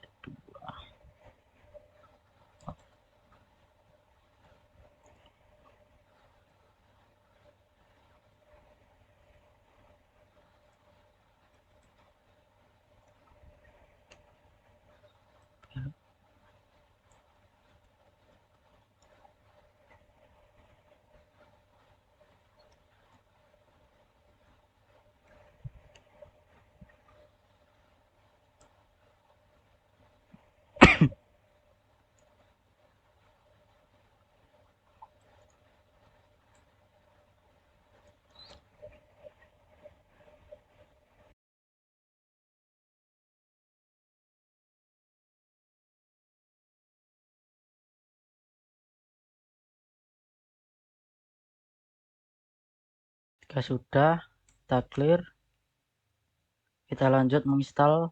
Jika sudah, kita clear, kita lanjut menginstal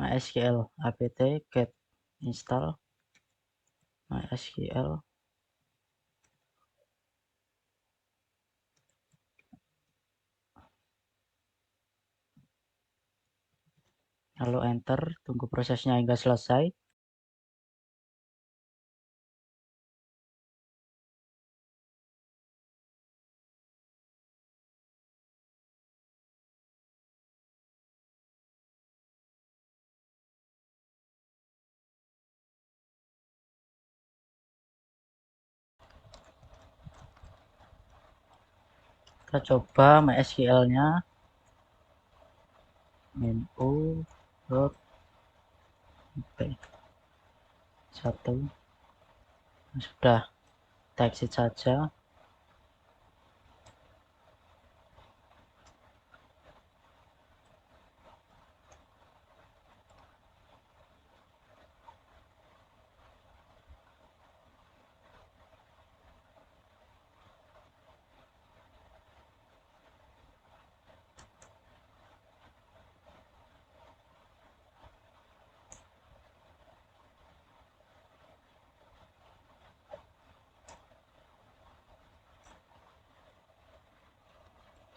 MySQL apt get install MySQL, lalu enter, tunggu prosesnya hingga selesai. Kita coba MySQL-nya min.p1. Sudah, kita exit saja.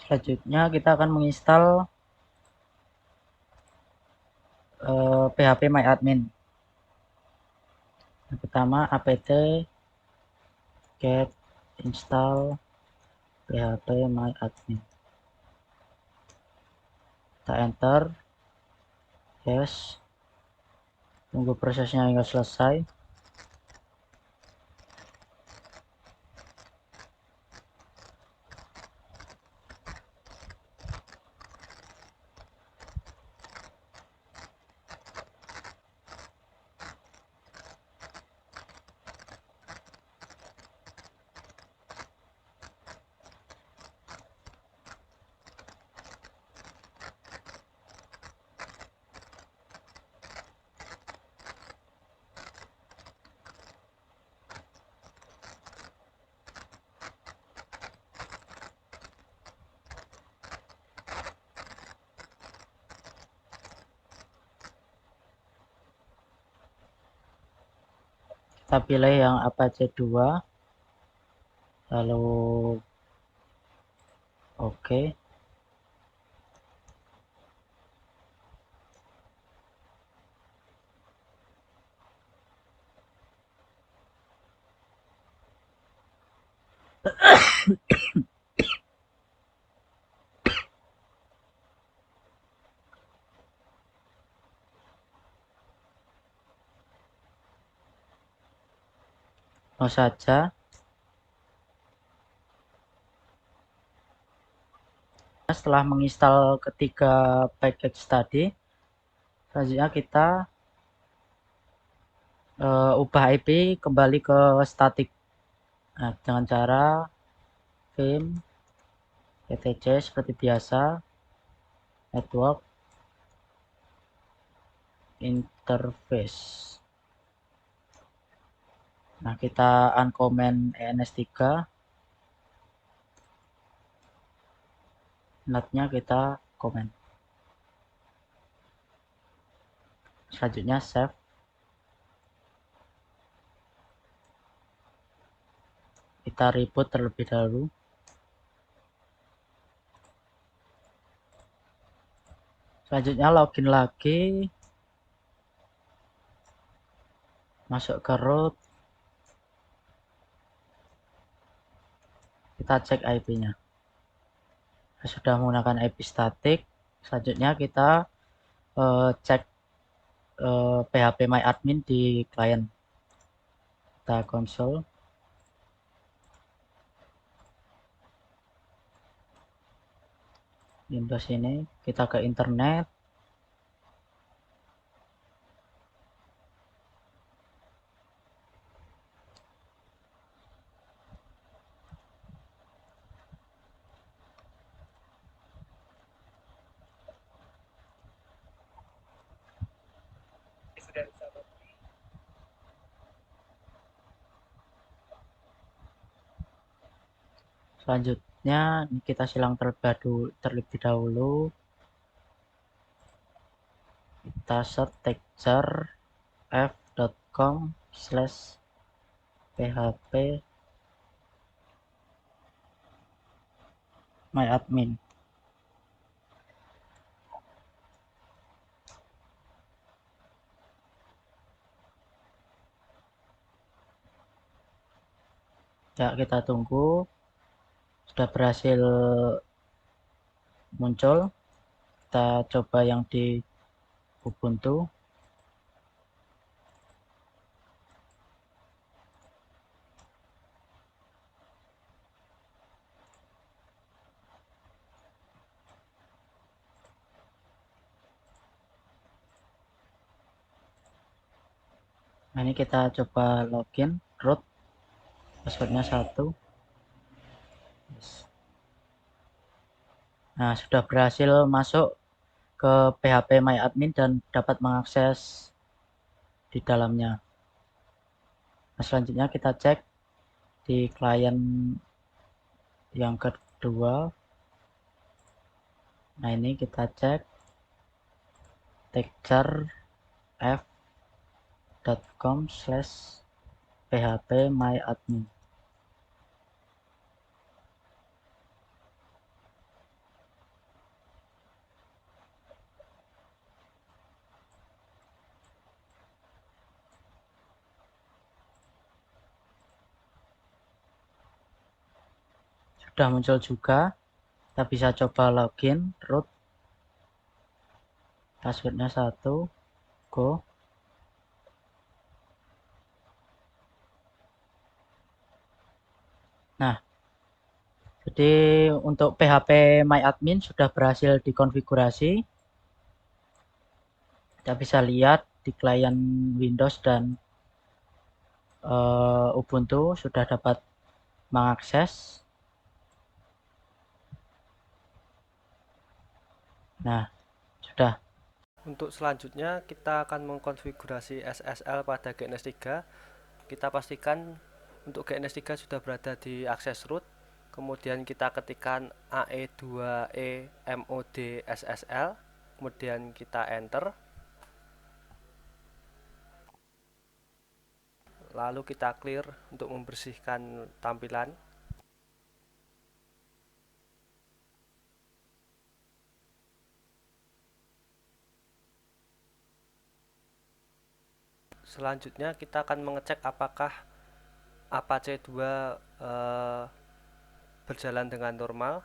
Selanjutnya kita akan menginstal phpMyAdmin. Yang pertama apt get install phpMyAdmin. Kita enter, yes, tunggu prosesnya hingga selesai. Kita pilih yang Apache 2, lalu oke. Mau saja. Setelah menginstal ketiga package tadi, selanjutnya kita ubah IP kembali ke static. Nah, dengan cara vim etc seperti biasa, network interface. Nah, kita uncomment ENS3, NAT-nya kita comment. Selanjutnya save. kita reboot terlebih dahulu. Selanjutnya login lagi, masuk ke root, kita cek IP-nya. Sudah menggunakan IP static. Selanjutnya kita cek PHP MyAdmin di klien. Kita console. Windows ini, kita ke internet. Selanjutnya kita silang terlebih dahulu. Kita search texture f.com/php myadmin. Ya, kita tunggu. Sudah berhasil muncul. Kita coba yang di Ubuntu. Nah, ini kita coba login root, passwordnya 1. Nah, sudah berhasil masuk ke PHP MyAdmin dan dapat mengakses di dalamnya. Nah, selanjutnya kita cek di klien yang kedua. Nah, ini kita cek texture f.com/php myadmin. Sudah muncul juga. Kita bisa coba login root, passwordnya 1, go. Nah, jadi untuk PHP MyAdmin sudah berhasil dikonfigurasi. Kita bisa lihat di klien Windows dan Ubuntu sudah dapat mengakses. Nah, sudah. Untuk selanjutnya kita akan mengkonfigurasi SSL pada GNS3. Kita pastikan untuk GNS3 sudah berada di akses root. Kemudian kita ketikkan AE2E MOD SSL. Kemudian kita enter. Lalu kita clear untuk membersihkan tampilan. Selanjutnya kita akan mengecek apakah Apache 2 berjalan dengan normal.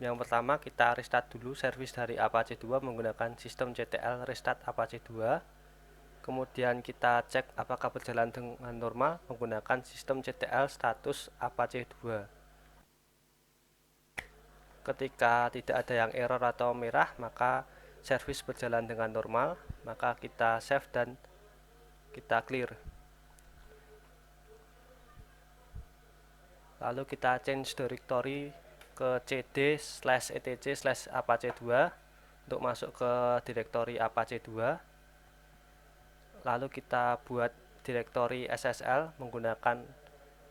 Yang pertama kita restart dulu servis dari Apache 2 menggunakan sistem CTL restart Apache 2. Kemudian kita cek apakah berjalan dengan normal menggunakan sistem CTL status Apache 2. Ketika tidak ada yang error atau merah, maka servis berjalan dengan normal. Maka kita save dan kita clear. Lalu kita change directory ke cd/etc/apache2 untuk masuk ke directory apache 2. Lalu kita buat directory SSL menggunakan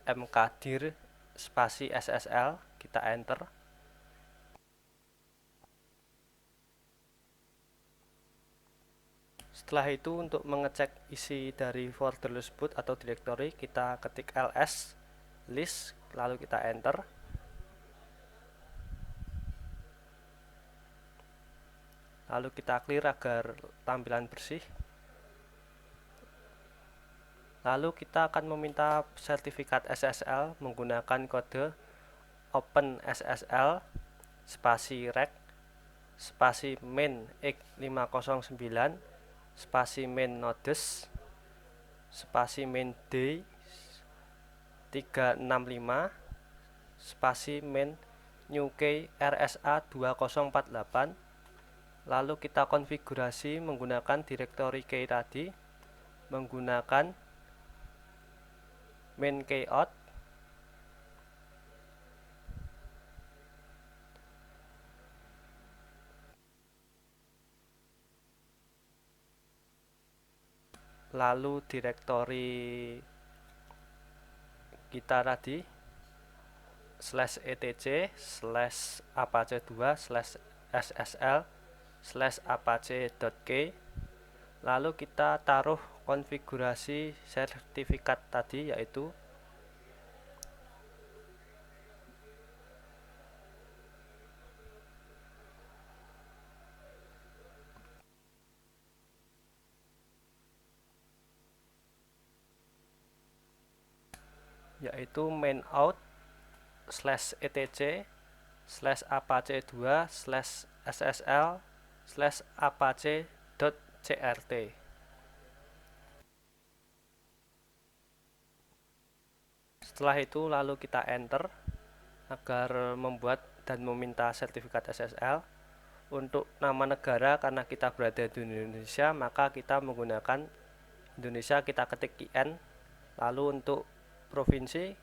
mkdir spasi SSL, kita enter. Setelah itu untuk mengecek isi dari folder tersebut atau directory, kita ketik ls list, lalu kita enter. Lalu kita clear agar tampilan bersih. Lalu kita akan meminta sertifikat SSL menggunakan kode OpenSSL spasi rec spasi main x509 spasi main nodes spasi main d 365 spasi main new key RSA 2048. Lalu kita konfigurasi menggunakan directory key tadi, menggunakan main keyout, lalu directory kita tadi /etc/apache2/ssl/apache.key. Lalu kita taruh konfigurasi sertifikat tadi, yaitu main out /etc/apache2/ssl/apache.crt. Setelah itu lalu kita enter agar membuat dan meminta sertifikat SSL. Untuk nama negara, karena kita berada di Indonesia, maka kita menggunakan Indonesia, kita ketik IN. Lalu untuk provinsi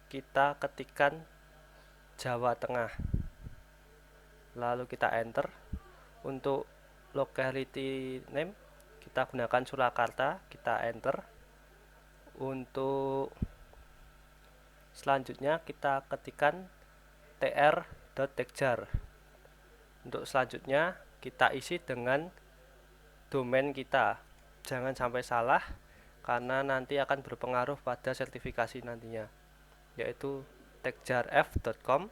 kita ketikkan Jawa Tengah, lalu kita enter. Untuk locality name kita gunakan Surakarta, kita enter. Untuk selanjutnya kita ketikkan tr.tekjar. Untuk selanjutnya kita isi dengan domain kita, jangan sampai salah karena nanti akan berpengaruh pada sertifikasi nantinya, yaitu tekjarf.com,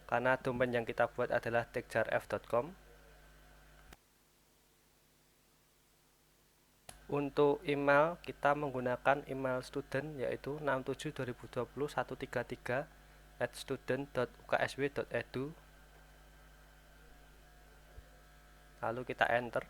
karena domain yang kita buat adalah tekjarf.com. Untuk email kita menggunakan email student, yaitu 67202133@student.uksw.edu. Lalu kita enter.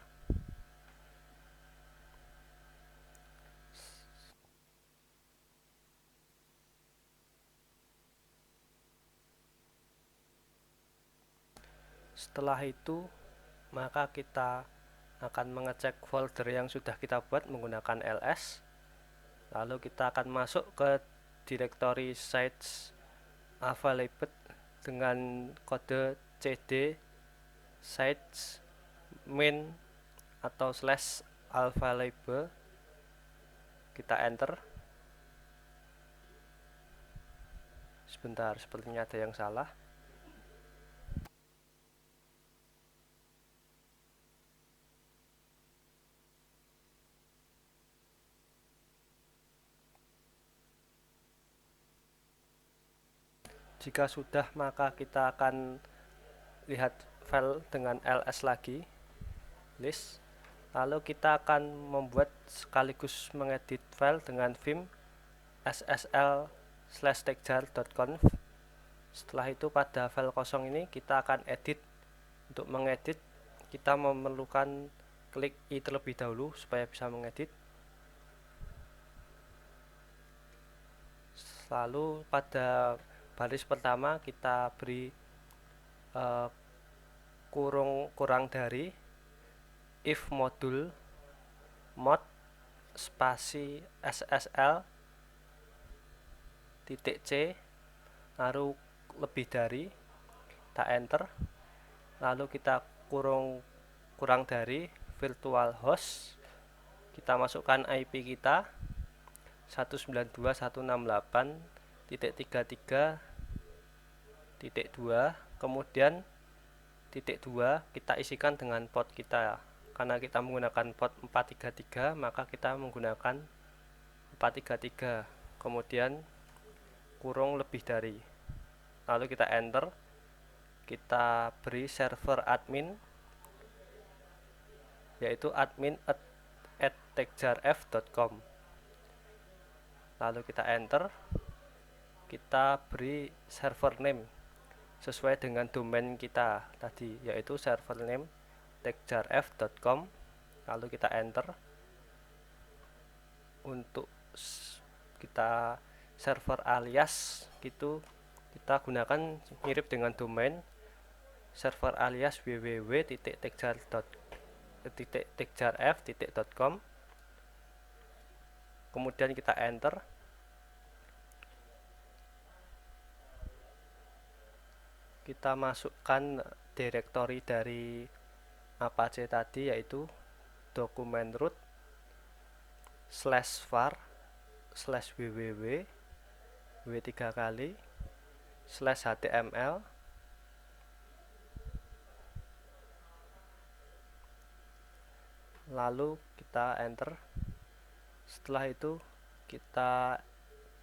Setelah itu maka kita akan mengecek folder yang sudah kita buat menggunakan ls. Lalu kita akan masuk ke directory sites available dengan kode cd sites main atau /available. Kita enter. Sebentar, sepertinya ada yang salah. Jika sudah, maka kita akan lihat file dengan ls lagi, list. Lalu kita akan membuat sekaligus mengedit file dengan vim ssl/tekjar.conf. Setelah itu pada file kosong ini kita akan edit. Untuk mengedit kita memerlukan klik i terlebih dahulu supaya bisa mengedit. Lalu pada baris pertama kita beri kurang dari if modul mod spasi ssl titik c lalu lebih dari, kita enter. Lalu kita kurang dari virtual host, kita masukkan IP kita 192.168.33.2, kemudian titik 2 kita isikan dengan port kita. Karena kita menggunakan port 433, maka kita menggunakan 433, kemudian kurung lebih dari, lalu kita enter, kita beri server admin yaitu admin@techjarf.com, lalu kita enter, kita beri server name sesuai dengan domain kita tadi yaitu server name techjarf.com, lalu kita enter. Untuk kita server alias gitu kita gunakan mirip dengan domain server alias www.techjarf.com, kemudian kita enter, kita masukkan directory dari Apache tadi yaitu dokumen root /var/www w3 kali /html, lalu kita enter. Setelah itu kita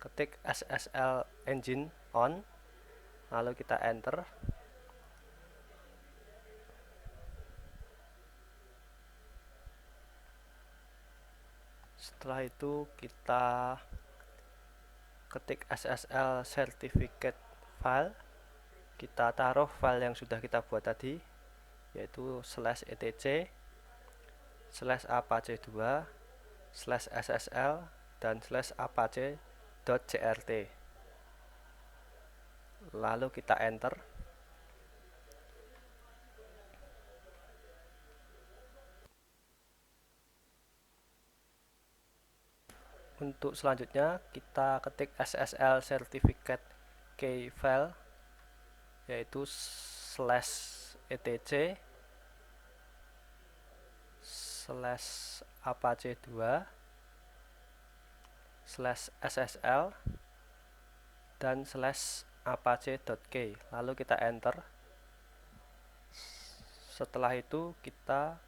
ketik SSL engine on, lalu kita enter. Setelah itu kita ketik SSL certificate file, kita taruh file yang sudah kita buat tadi yaitu /etc /apache2 /ssl dan /apache.crt, lalu kita enter. Untuk selanjutnya kita ketik SSL certificate key file yaitu /etc /apache2 /ssl dan /apache.key, lalu kita enter. Setelah itu kita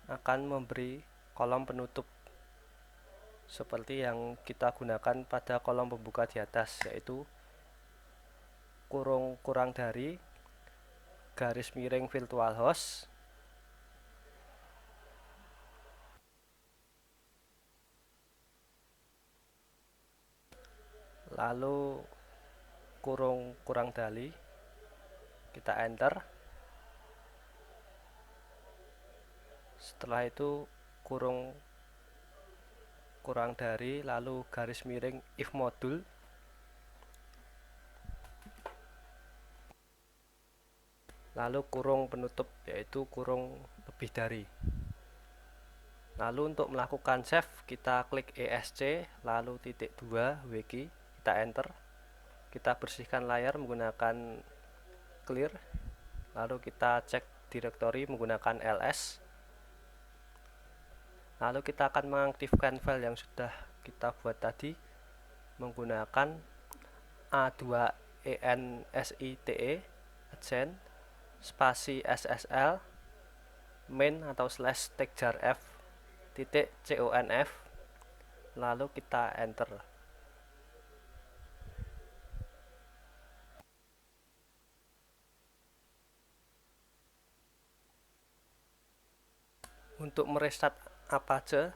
akan memberi kolom penutup seperti yang kita gunakan pada kolom pembuka di atas yaitu kurang dari garis miring virtual host lalu kurang dari, kita enter. Setelah itu kurang dari lalu garis miring if module, lalu kurung penutup yaitu kurung lebih dari. Lalu untuk melakukan save kita klik ESC lalu .2 wiki, kita enter. Kita bersihkan layar menggunakan clear, lalu kita cek directory menggunakan ls, lalu kita akan mengaktifkan file yang sudah kita buat tadi menggunakan a2ensite adsen spasi ssl main atau /techjarf.conf, lalu kita enter. Untuk merestart Apache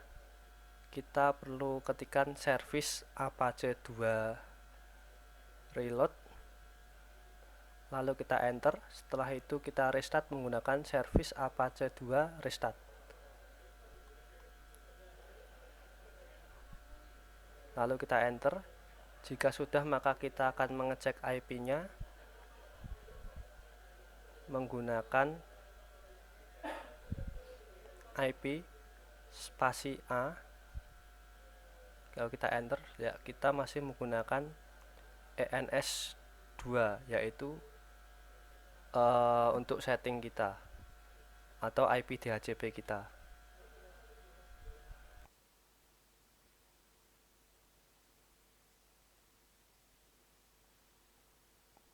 kita perlu ketikkan service Apache 2 reload, lalu kita enter. Setelah itu kita restart menggunakan service Apache 2 restart, lalu kita enter. Jika sudah maka kita akan mengecek IP nya menggunakan IP spasi A. Kalau kita enter ya kita masih menggunakan ENS2 yaitu untuk setting kita atau IP DHCP kita.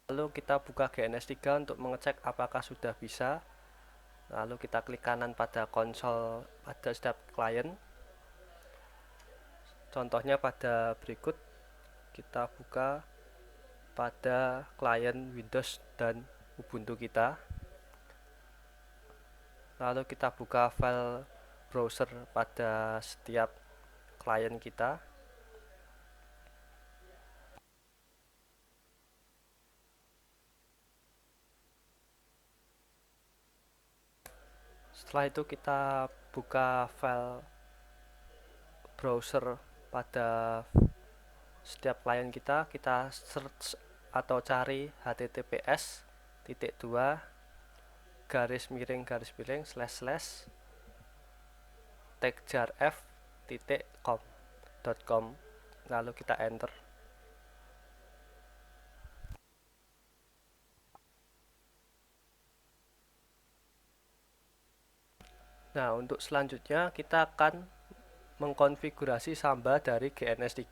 Lalu kita buka GNS3 untuk mengecek apakah sudah bisa. Lalu kita klik kanan pada konsol pada setiap klien. Contohnya pada berikut, kita buka pada klien Windows dan Ubuntu kita. Lalu kita buka file browser pada setiap klien kita. Setelah itu kita buka file browser pada setiap klien kita search atau cari https titik dua garis miring slash slash techjarf.com, lalu kita enter. Nah, untuk selanjutnya kita akan mengkonfigurasi Samba dari GNS3.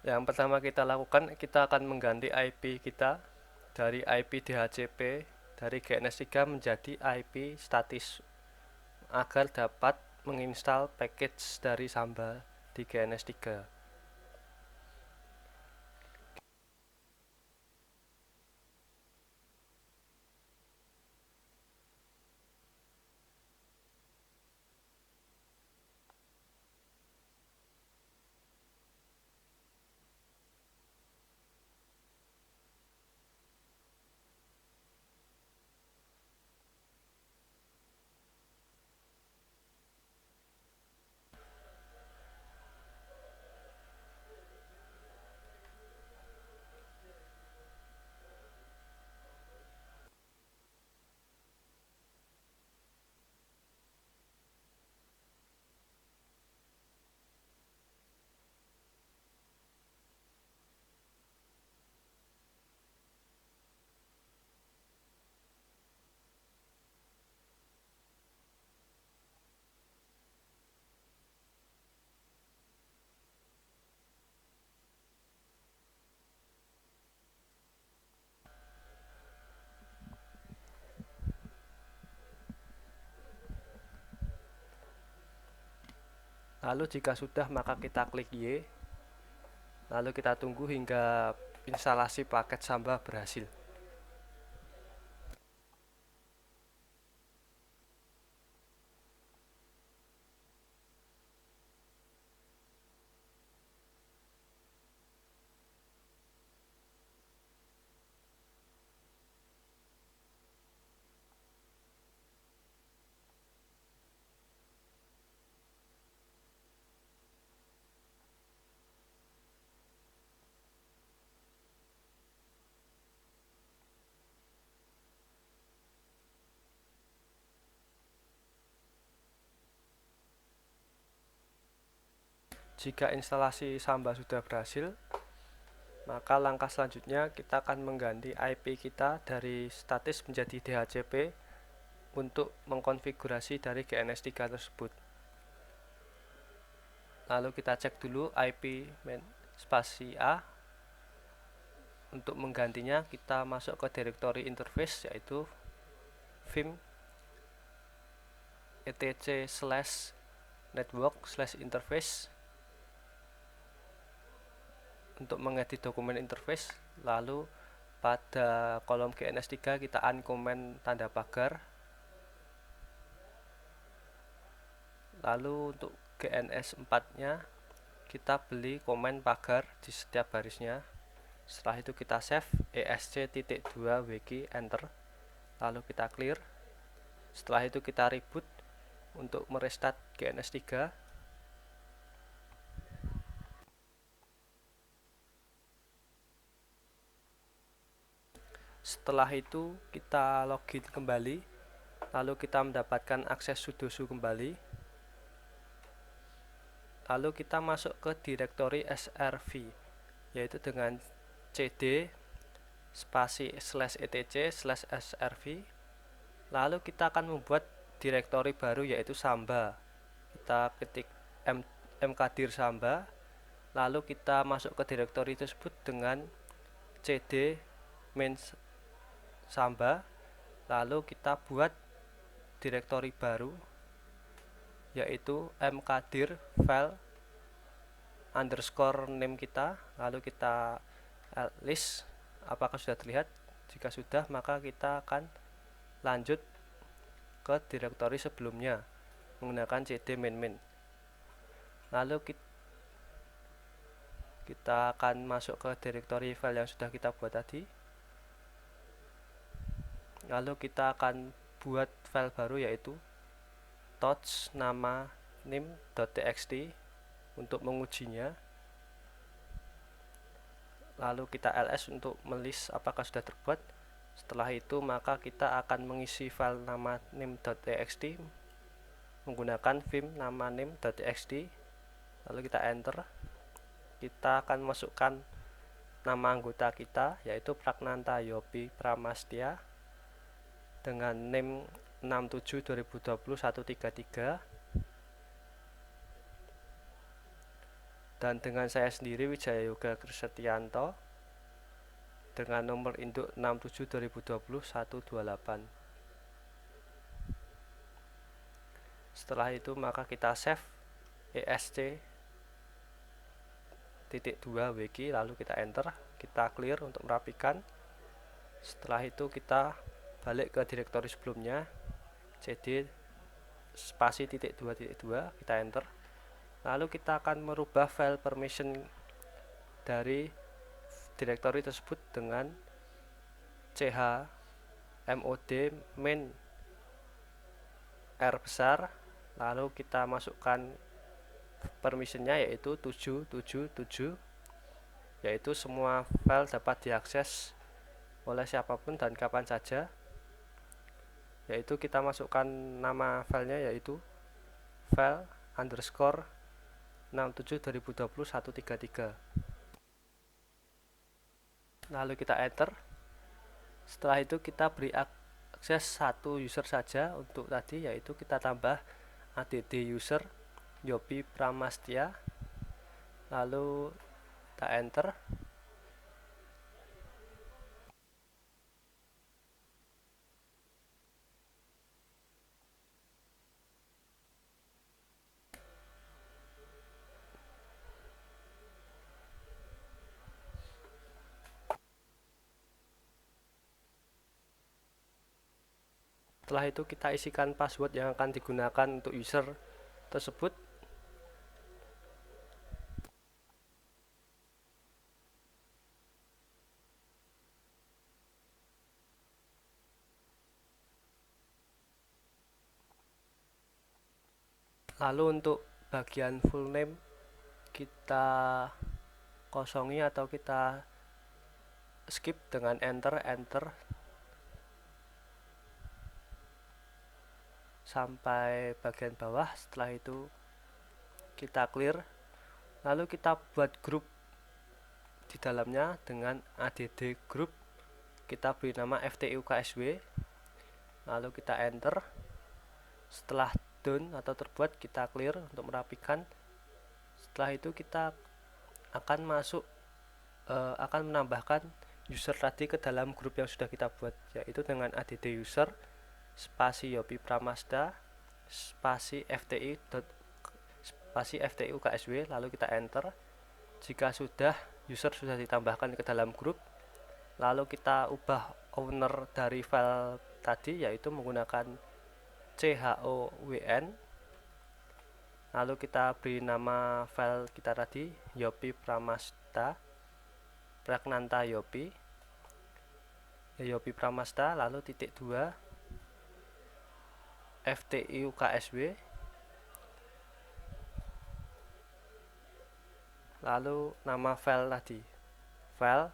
Yang pertama kita lakukan, kita akan mengganti IP kita dari IP DHCP dari GNS3 menjadi IP statis agar dapat menginstal package dari Samba di GNS3. Lalu jika sudah, maka kita klik Y. Lalu kita tunggu hingga instalasi paket Samba berhasil. Jika instalasi Samba sudah berhasil, maka langkah selanjutnya kita akan mengganti IP kita dari statis menjadi DHCP untuk mengkonfigurasi dari GNS3 tersebut. Lalu kita cek dulu IP spasi A. Untuk menggantinya kita masuk ke direktori interface, yaitu vim etc/network/interface untuk mengedit dokumen interface. Lalu pada kolom GNS3 kita uncomment tanda pagar. Lalu untuk GNS4 nya kita beli komen pagar di setiap barisnya. Setelah itu kita save esc.2wg, enter. Lalu kita clear. Setelah itu kita reboot untuk merestart GNS3. Setelah itu kita login kembali, lalu kita mendapatkan akses sudoku kembali. Lalu kita masuk ke direktori srv, yaitu dengan cd spasi /etc/srv. Lalu kita akan membuat direktori baru, yaitu Samba. Kita ketik mkdir Samba, lalu kita masuk ke direktori tersebut dengan cd main Samba. Lalu kita buat direktori baru, yaitu mkdir file underscore name kita, lalu kita list apakah sudah terlihat. Jika sudah, maka kita akan lanjut ke direktori sebelumnya menggunakan cd main. Lalu kita akan masuk ke direktori file yang sudah kita buat tadi. Lalu kita akan buat file baru, yaitu touch nama nim.txt untuk mengujinya. Lalu kita ls untuk melist apakah sudah terbuat. Setelah itu maka kita akan mengisi file nama nim.txt menggunakan vim nama nim.txt. Lalu kita enter. Kita akan masukkan nama anggota kita, yaitu Pragnanta Yopi Pramastia dengan nim 67/2020-133, dan dengan saya sendiri Wijaya Yoga Krisetianto dengan nomor induk 67/2020-128. Setelah itu maka kita save esc.2wiki, lalu kita enter, kita clear untuk merapikan. Setelah itu kita balik ke direktori sebelumnya, cd spasi .2.2, kita enter. Lalu kita akan merubah file permission dari direktori tersebut dengan chmod main R besar, lalu kita masukkan permissionnya yaitu 777, yaitu semua file dapat diakses oleh siapapun dan kapan saja. Yaitu kita masukkan nama filenya yaitu file underscore 67/2020-133. Lalu kita enter. Setelah itu kita beri akses satu user saja untuk tadi, yaitu kita tambah add user Yopi Pramastia, lalu kita enter. Setelah itu kita isikan password yang akan digunakan untuk user tersebut. Lalu untuk bagian full name kita kosongi atau kita skip dengan enter sampai bagian bawah. Setelah itu kita clear, lalu kita buat grup di dalamnya dengan add group, kita beri nama ftuksw, lalu kita enter. Setelah done atau terbuat, kita clear untuk merapikan. Setelah itu kita akan akan menambahkan user tadi ke dalam grup yang sudah kita buat, yaitu dengan add user spasi Yopi Pramasda spasi ftuksw, lalu kita enter. Jika sudah, user sudah ditambahkan ke dalam grup. Lalu kita ubah owner dari file tadi, yaitu menggunakan chown, lalu kita beri nama file kita tadi Yopi Pramasda Pragnanta Yopi Pramasda, lalu .2 ftuksw, lalu nama file tadi file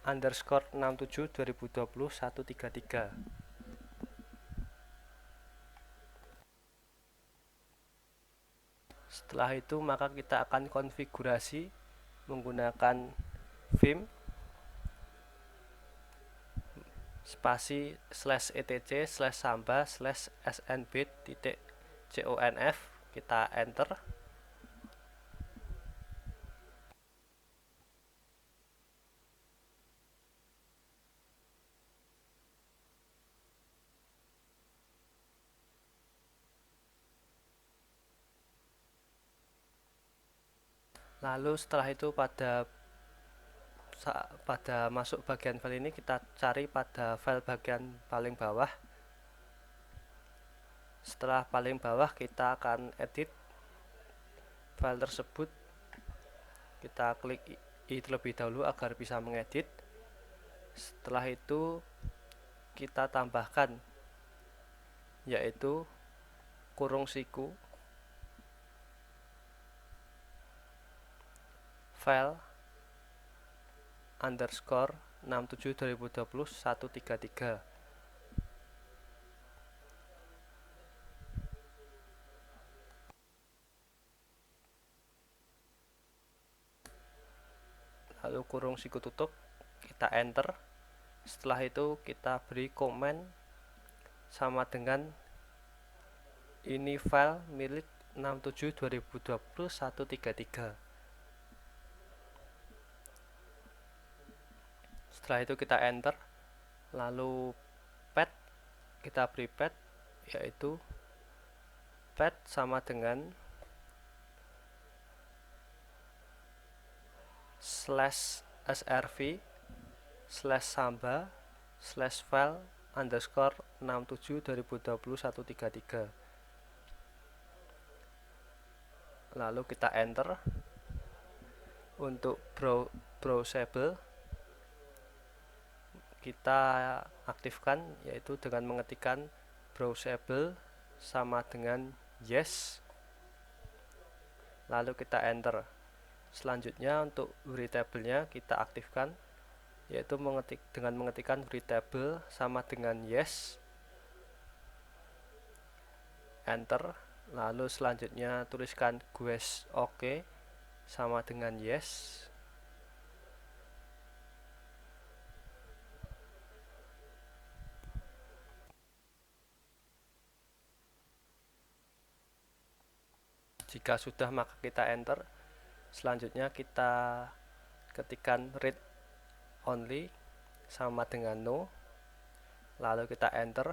underscore 67/2020-133. Setelah itu maka kita akan konfigurasi menggunakan vim spasi /etc/samba/snbit.conf, kita enter. Lalu setelah itu pada masuk bagian file ini kita cari pada file bagian paling bawah. Setelah paling bawah kita akan edit file tersebut. Kita klik I terlebih dahulu agar bisa mengedit. Setelah itu kita tambahkan yaitu kurung siku file underscore 67/2020 133. Lalu kurung siku tutup, kita enter. Setelah itu kita beri komen sama dengan ini file milik 67/2020 133. Setelah itu kita enter. Lalu path, kita beri path yaitu path sama dengan /srv /samba /file underscore 67/2020 133. Lalu kita enter. Untuk browsable kita aktifkan yaitu dengan mengetikkan browsable sama dengan yes, lalu kita enter. Selanjutnya untuk readable-nya kita aktifkan yaitu dengan mengetikkan readable sama dengan yes, enter. Lalu selanjutnya tuliskan guess OK sama dengan yes. Jika sudah maka kita enter. Selanjutnya kita ketikkan read only sama dengan no, lalu kita enter.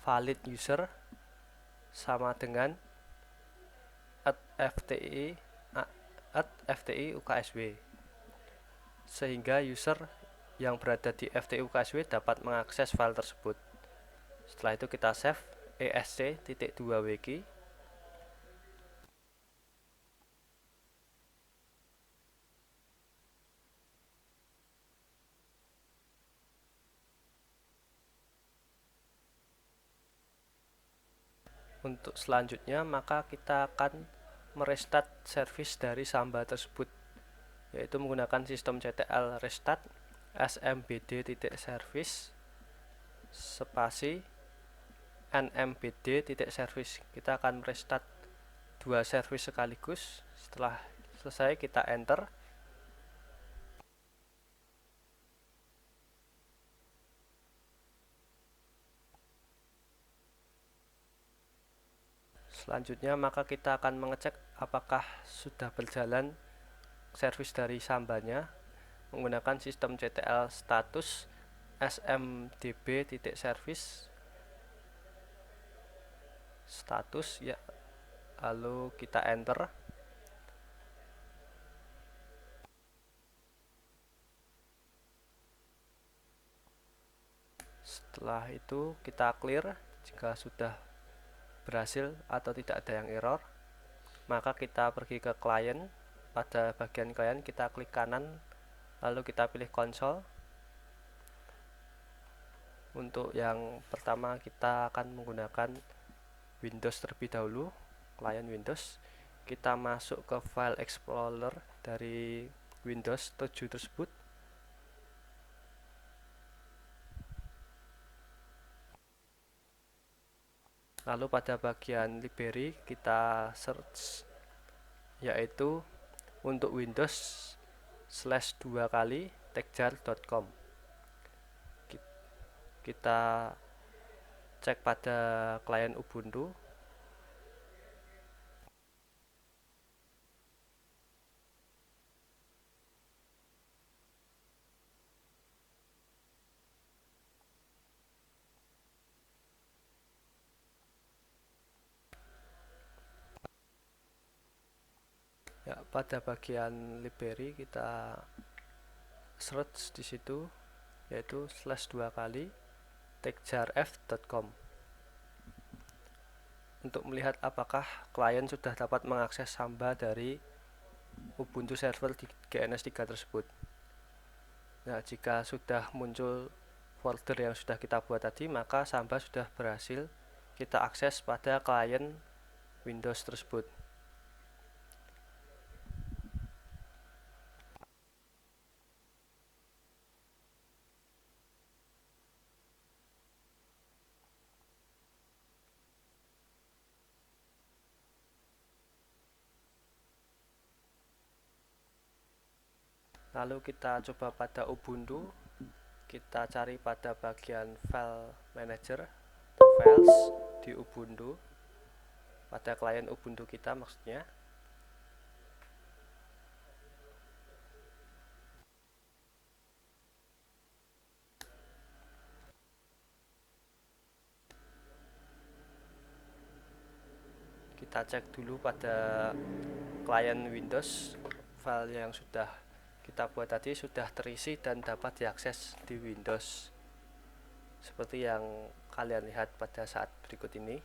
Valid user sama dengan @fti UKSW, sehingga user yang berada di FTI UKSW dapat mengakses file tersebut. Setelah itu kita save esc.2wiki. Untuk selanjutnya maka kita akan merestart service dari Samba tersebut, yaitu menggunakan sistem CTL restart smbd.service spasi nmbd.service. Kita akan merestart dua service sekaligus. Setelah selesai kita enter. Selanjutnya maka kita akan mengecek apakah sudah berjalan service dari Sambanya menggunakan sistem CTL status smdb.service status ya. Lalu kita enter. Setelah itu kita clear. Jika sudah berhasil atau tidak ada yang error, maka kita pergi ke klien. Pada bagian klien kita klik kanan, lalu kita pilih konsol. Untuk yang pertama kita akan menggunakan Windows terlebih dahulu, klien Windows. Kita masuk ke file explorer dari Windows 7 tersebut. Lalu pada bagian library kita search yaitu untuk Windows /2 kali techjar.com. Kita cek pada klien Ubuntu. Ya, Pada bagian library kita search di situ, yaitu /2 techjarf.com untuk melihat apakah klien sudah dapat mengakses Samba dari Ubuntu server di GNS3 tersebut. Nah, jika sudah muncul folder yang sudah kita buat tadi, maka Samba sudah berhasil kita akses pada klien Windows tersebut. Lalu kita coba pada Ubuntu, kita cari pada bagian file manager atau files di Ubuntu, pada klien Ubuntu kita maksudnya. Kita cek dulu pada klien Windows, file yang sudah kita buat tadi sudah terisi dan dapat diakses di Windows seperti yang kalian lihat pada saat berikut ini.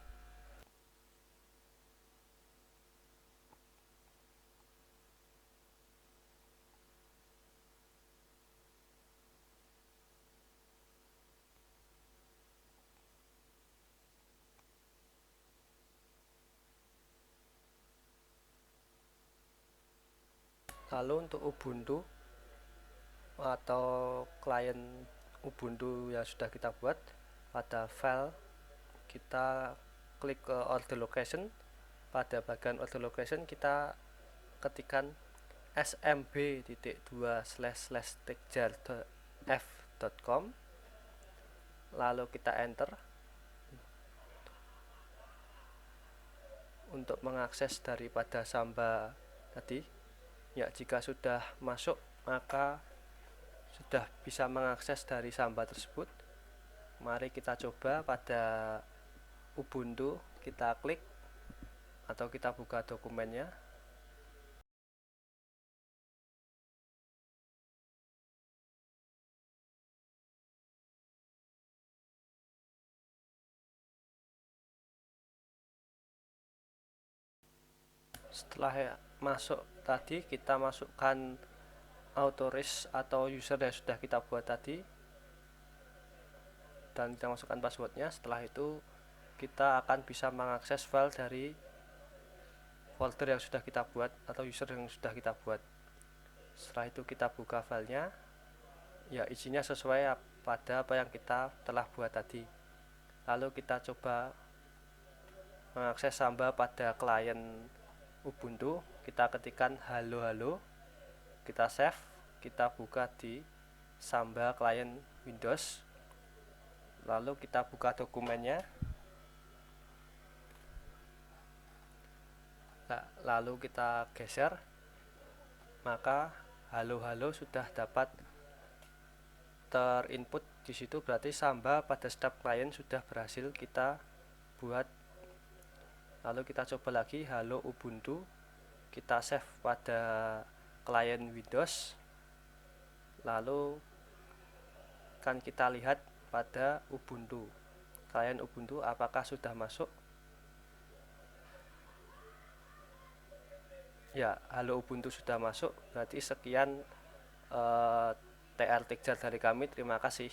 Lalu untuk Ubuntu atau klien Ubuntu yang sudah kita buat, pada file kita klik ke order location. Pada bagian order location kita ketikkan smb.2/techjarf.com, lalu kita enter untuk mengakses daripada Samba tadi. Ya, jika sudah masuk maka sudah bisa mengakses dari Samba tersebut. Mari kita coba pada Ubuntu, kita klik atau kita buka dokumennya. Setelah masuk tadi, kita masukkan autoris atau user yang sudah kita buat tadi dan kita masukkan passwordnya. Setelah itu kita akan bisa mengakses file dari folder yang sudah kita buat atau user yang sudah kita buat. Setelah itu kita buka filenya, ya isinya sesuai pada apa yang kita telah buat tadi. Lalu kita coba mengakses Samba pada klien Ubuntu, kita ketikkan halo halo, kita save, kita buka di Samba klien Windows, lalu kita buka dokumennya. Lalu kita geser, maka halo halo sudah dapat terinput di situ, berarti Samba pada setiap klien sudah berhasil kita buat. Lalu kita coba lagi halo Ubuntu, kita save pada klien Windows, lalu kan kita lihat pada Ubuntu, klien Ubuntu apakah sudah masuk. Ya, halo Ubuntu sudah masuk, berarti sekian TR Techjar dari kami, terima kasih.